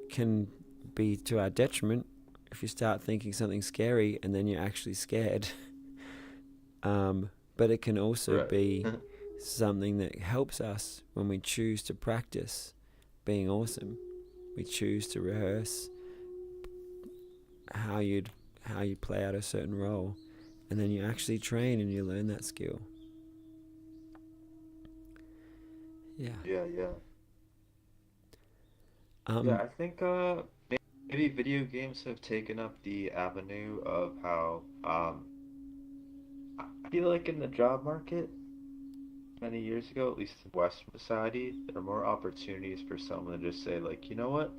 can be to our detriment if you start thinking something scary and then you're actually scared. But it can also Right. be something that helps us when we choose to practice being awesome. We choose to rehearse how you play out a certain role, and then you actually train and you learn that skill. Yeah. Yeah, yeah. Um, Yeah, I think maybe video games have taken up the avenue of how I feel like in the job market many years ago, at least in Western society, there are more opportunities for someone to just say like, you know what,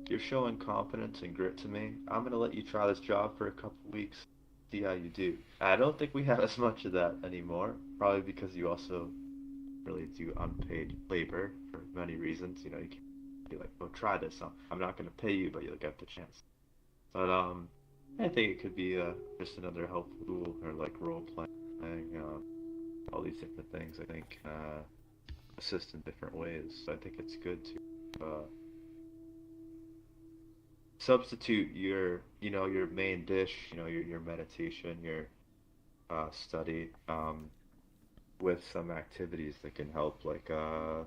you're showing confidence and grit to me. I'm gonna let you try this job for a couple weeks, see how you do. I don't think we have as much of that anymore, probably because you also really do unpaid labor for many reasons. You know, you can be like, "Well, try this. I'm not going to pay you, but you'll get the chance." But I think it could be just another helpful tool, or like role playing, all these different things. I think assist in different ways. So I think it's good to substitute your main dish, your meditation, your study, with some activities that can help, like or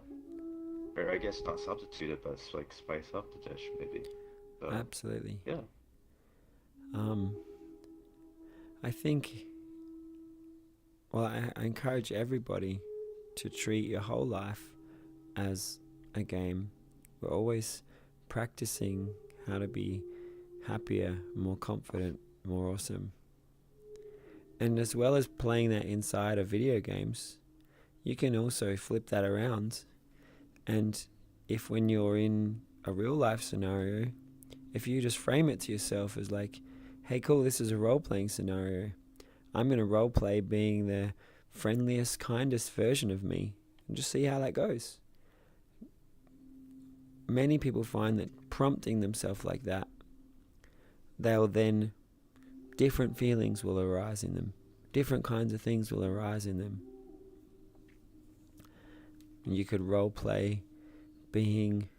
I guess not substitute it, but like spice up the dish maybe. So Absolutely. yeah. I think, well, I encourage everybody to treat your whole life as a game. We're always practicing how to be happier, more confident, more awesome. And as well as playing that inside of video games, you can also flip that around. And if when you're in a real life scenario, if you just frame it to yourself as like, hey, cool, this is a role-playing scenario. I'm going to role-play being the friendliest, kindest version of me, and just see how that goes. Many people find that prompting themselves like that, different feelings will arise in them. Different kinds of things will arise in them. You could role-play being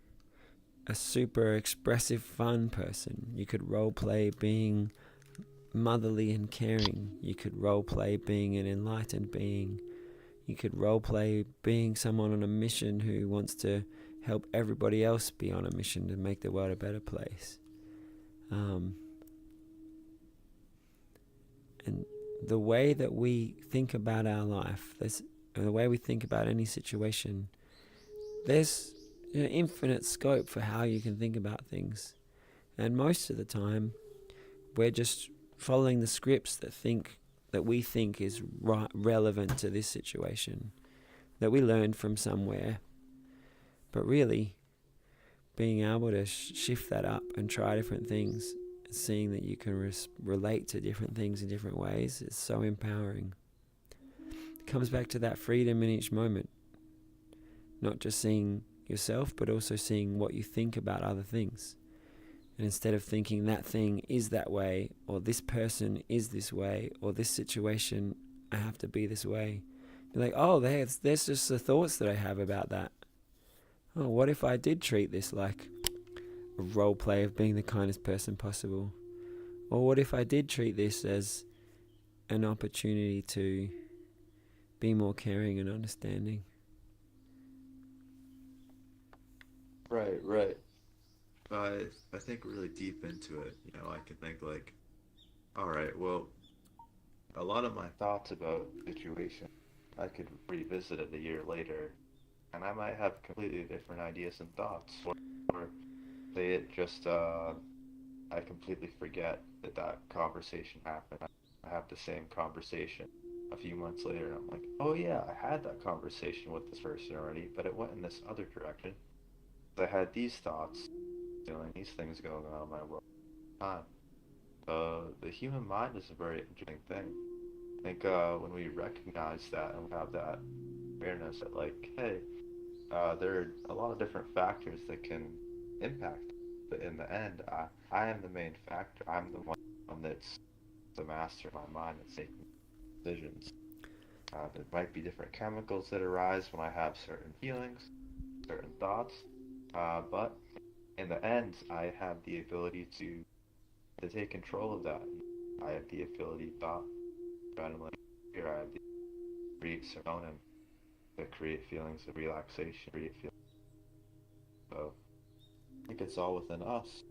a super expressive, fun person. You could role-play being motherly and caring. You could role-play being an enlightened being. You could role-play being someone on a mission who wants to help everybody else be on a mission to make the world a better place. And the way that we think about our life, the way we think about any situation, there's infinite scope for how you can think about things. And most of the time, we're just following the scripts that we think is relevant to this situation, that we learned from somewhere. But really, being able to shift that up and try different things, seeing that you can relate to different things in different ways, is so empowering. It comes back to that freedom in each moment. Not just seeing yourself, but also seeing what you think about other things. And instead of thinking that thing is that way, or this person is this way, or this situation, I have to be this way, you're like, oh, there's just the thoughts that I have about that. Oh, what if I did treat this like a role play of being the kindest person possible? Or what if I did treat this as an opportunity to be more caring and understanding? Right. I think really deep into it, I can think like, all right, well, a lot of my thoughts about the situation, I could revisit it a year later, and I might have completely different ideas and thoughts, or say it just, I completely forget that conversation happened. I have the same conversation a few months later, and I'm like, oh yeah, I had that conversation with this person already, but it went in this other direction. I had these thoughts, feeling these things going on in my world at the time. The human mind is a very interesting thing. I think when we recognize that and we have that awareness that, like, hey, there are a lot of different factors that can impact, but in the end, I am the main factor. I'm the one that's the master of my mind that's making decisions. There might be different chemicals that arise when I have certain feelings, certain thoughts, but in the end, I have the ability to take control of that. I have the ability, thought, adrenaline, fear. I have the create serotonin to create feelings of relaxation, create feelings. So I think it's all within us.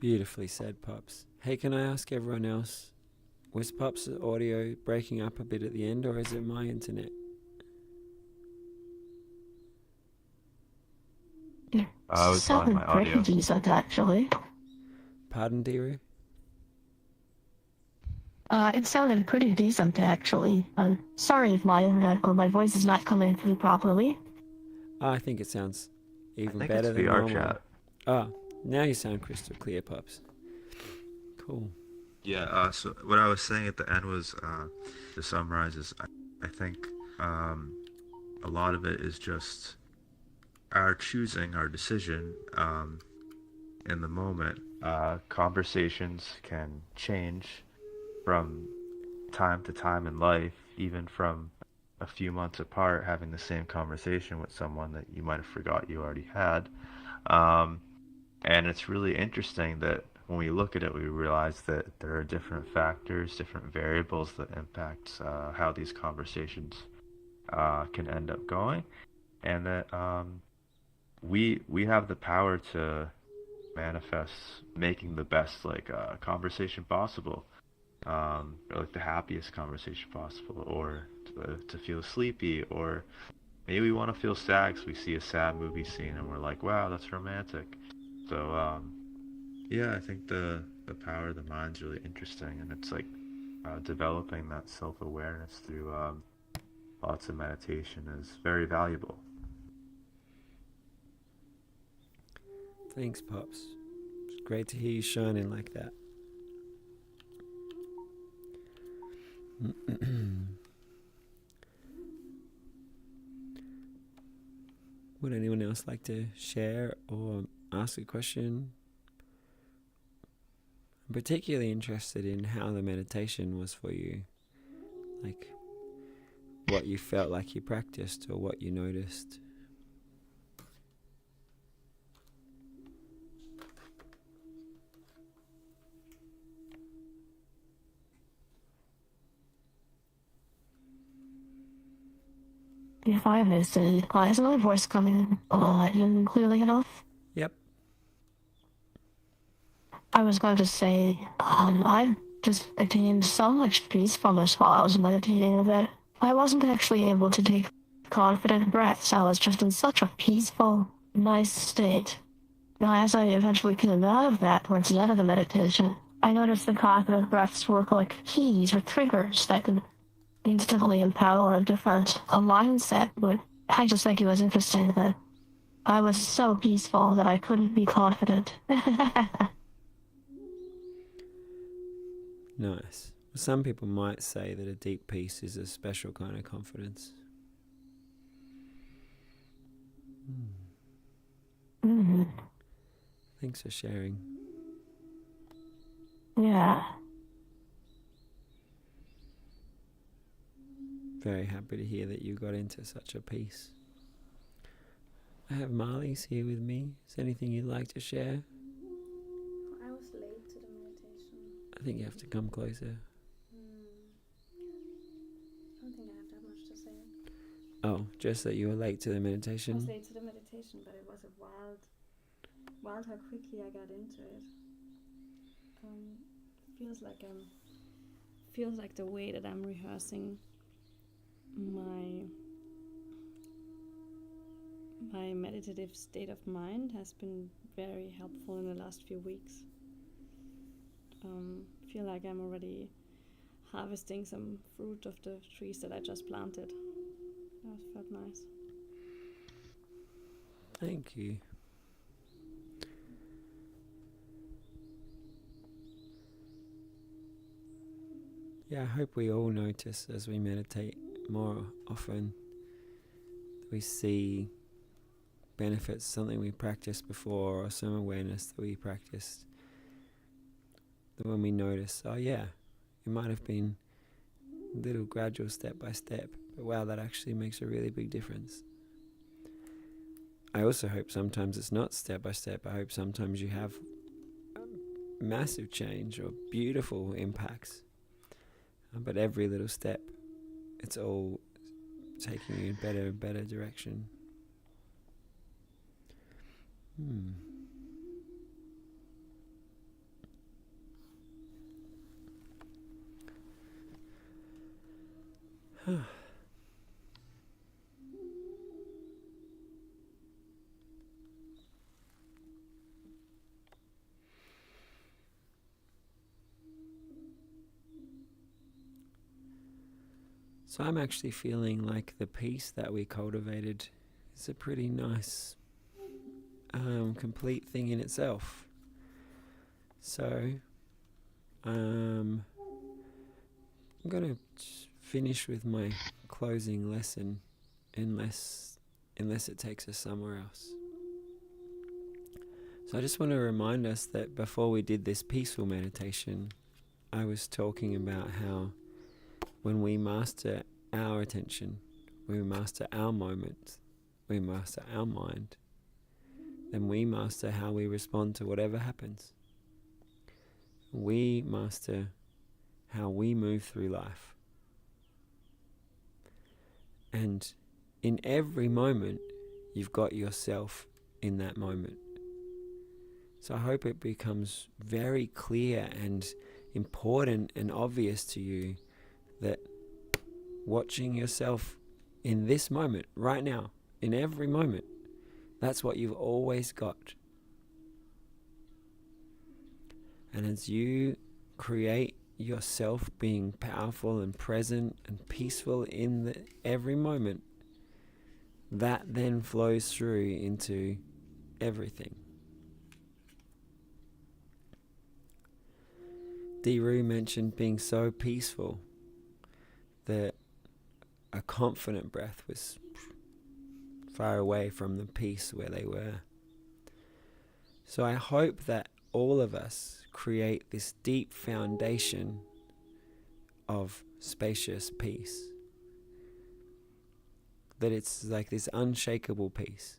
Beautifully said, Pops. Hey, can I ask everyone else, was Pops' audio breaking up a bit at the end, or is it my internet? It was on my audio. Decent, actually. Pardon, Diru? It sounded pretty decent, actually. Sorry if my internet or my voice is not coming through properly. I think it sounds even I think better it's than VR normal. chat. Now you sound crystal clear, Pops. Cool. Yeah, so what I was saying at the end was, to summarize, is I think a lot of it is just our choosing, our decision in the moment. Conversations can change from time to time in life, even from a few months apart, having the same conversation with someone that you might have forgot you already had. And it's really interesting that when we look at it, we realize that there are different factors, different variables that impact how these conversations can end up going, and that we have the power to manifest making the best conversation possible, or like the happiest conversation possible, or to feel sleepy, or maybe we want to feel sad because we see a sad movie scene and we're like, wow, that's romantic. So yeah, I think the power of the mind's really interesting, and it's like developing that self-awareness through lots of meditation is very valuable. Thanks, Pops. It's great to hear you shining like that. Would anyone else like to share or ask a question? I'm particularly interested in how the meditation was for you. Like, what you felt like you practiced or what you noticed. If I missed it, is my voice coming in clearly enough? Yep. I was going to say, I just attained so much peacefulness while I was meditating that I wasn't actually able to take confident breaths. I was just in such a peaceful, nice state. Now, as I eventually came out of that towards the end of the meditation, I noticed the confident breaths were like keys or triggers that could instantly empower a different mindset. But I just think it was interesting that I was so peaceful that I couldn't be confident. Nice. Some people might say that a deep peace is a special kind of confidence. Mm-hmm. Thanks for sharing. Yeah. Very happy to hear that you got into such a peace. I have Marley's here with me. Is there anything you'd like to share? I was late to the meditation. I think you have to come closer. I don't think I have that much to say. Oh, just that you were late to the I was meditation? late to the meditation, but it was a wild how quickly I got into it. Feels like the way that I'm rehearsing my meditative state of mind has been very helpful in the last few weeks. feel like I'm already harvesting some fruit of the trees that I just planted. That felt nice. Thank you. Yeah, I hope we all notice as we meditate more often, we see benefits, something we practiced before, or some awareness that we practiced, that when we notice, oh yeah, it might have been little gradual step by step, but wow, that actually makes a really big difference. I also hope sometimes it's not step by step. I hope sometimes you have massive change or beautiful impacts. But every little step, it's all taking you in better and better direction. So I'm actually feeling like the peace that we cultivated is a pretty nice, complete thing in itself. So I'm going to finish with my closing lesson unless it takes us somewhere else. So I just want to remind us that before we did this peaceful meditation, I was talking about how when we master our attention, when we master our moment, we master our mind, then we master how we respond to whatever happens. We master how we move through life. And in every moment, you've got yourself in that moment. So I hope it becomes very clear and important and obvious to you that watching yourself in this moment, right now, in every moment, that's what you've always got. And as you create yourself being powerful and present and peaceful in every moment, that then flows through into everything. Deeru mentioned being so peaceful that a confident breath was far away from the peace where they were. So I hope that all of us create this deep foundation of spacious peace. That it's like this unshakable peace.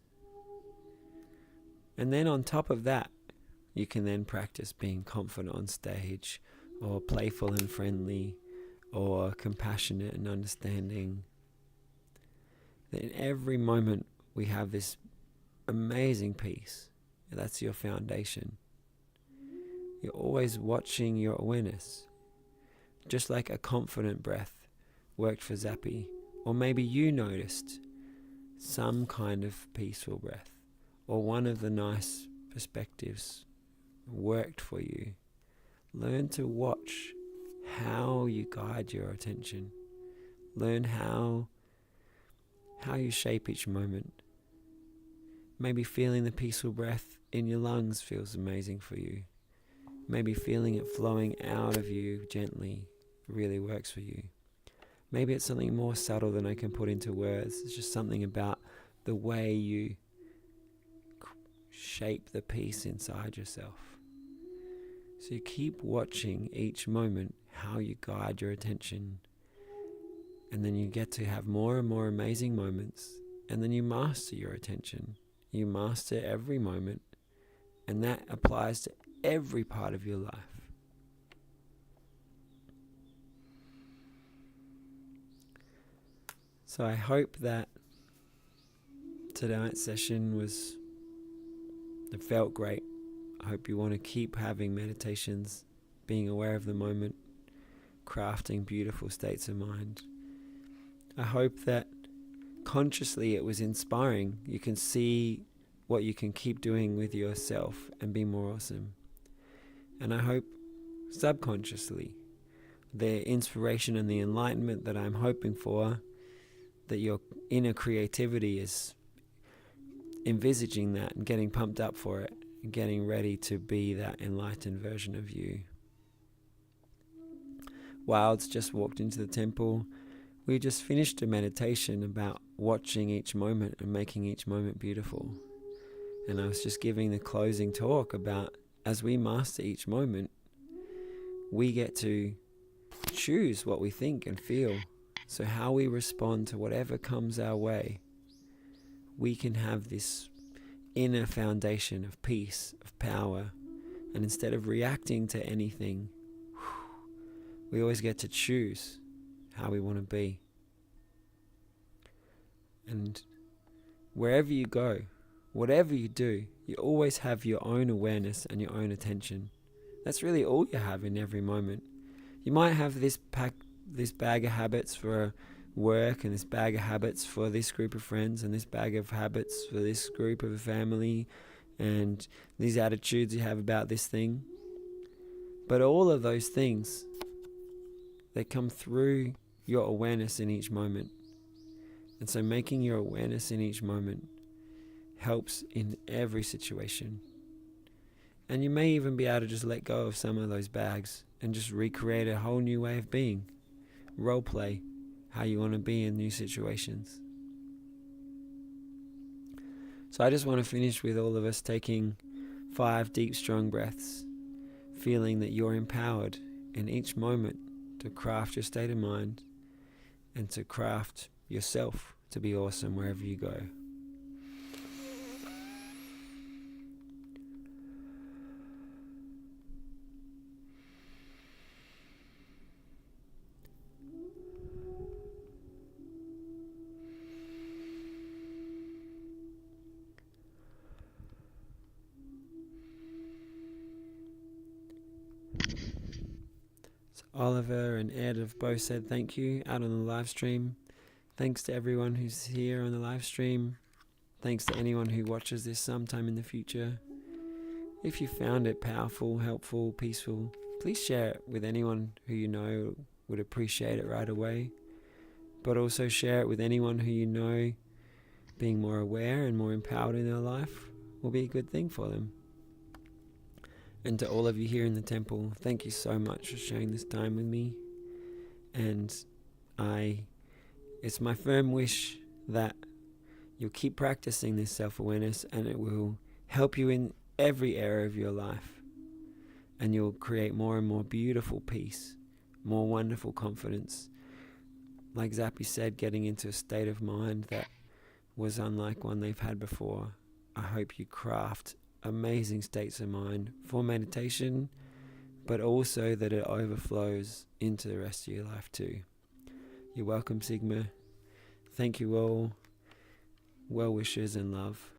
And then on top of that, you can then practice being confident on stage, or playful and friendly, or compassionate and understanding. That in every moment we have this amazing peace. That's your foundation. You're always watching your awareness. Just like a confident breath worked for Zappi, or maybe you noticed some kind of peaceful breath, or one of the nice perspectives worked for you. Learn to watch how you guide your attention. Learn how you shape each moment. Maybe feeling the peaceful breath in your lungs feels amazing for you. Maybe feeling it flowing out of you gently really works for you. Maybe it's something more subtle than I can put into words. It's just something about the way you shape the peace inside yourself. So you keep watching each moment how you guide your attention, and then you get to have more and more amazing moments, and then you master your attention. You master every moment, and that applies to every part of your life. So I hope that tonight's session it felt great. I hope you want to keep having meditations, being aware of the moment, crafting beautiful states of mind. I hope that consciously it was inspiring. You can see what you can keep doing with yourself and be more awesome. And I hope subconsciously. The inspiration and the enlightenment that I'm hoping for, that your inner creativity is envisaging that and getting pumped up for it, and getting ready to be that enlightened version of you. Wilds just walked into the temple. We just finished a meditation about watching each moment and making each moment beautiful. And I was just giving the closing talk about, as we master each moment, we get to choose what we think and feel. So how we respond to whatever comes our way, we can have this inner foundation of peace, of power. And instead of reacting to anything, we always get to choose how we want to be. And wherever you go, whatever you do, you always have your own awareness and your own attention. That's really all you have in every moment. You might have this bag of habits for work, and this bag of habits for this group of friends, and this bag of habits for this group of a family, and these attitudes you have about this thing. But all of those things, they come through your awareness in each moment. And so making your awareness in each moment helps in every situation. And you may even be able to just let go of some of those bags and just recreate a whole new way of being. Role play how you want to be in new situations. So I just want to finish with all of us taking 5 deep, strong breaths, feeling that you're empowered in each moment to craft your state of mind and to craft yourself to be awesome wherever you go. Oliver and Ed have both said thank you out on the live stream. Thanks to everyone who's here on the live stream. Thanks to anyone who watches this sometime in the future. If you found it powerful, helpful, peaceful, please share it with anyone who you know would appreciate it right away. But also share it with anyone who you know being more aware and more empowered in their life will be a good thing for them. And to all of you here in the temple, thank you so much for sharing this time with me. And it's my firm wish that you'll keep practicing this self-awareness, and it will help you in every area of your life. And you'll create more and more beautiful peace, more wonderful confidence. Like Zappy said, getting into a state of mind that was unlike one they've had before. I hope you craft amazing states of mind for meditation, but also that it overflows into the rest of your life too. You're welcome, Sigma. Thank you all. Well wishes and love.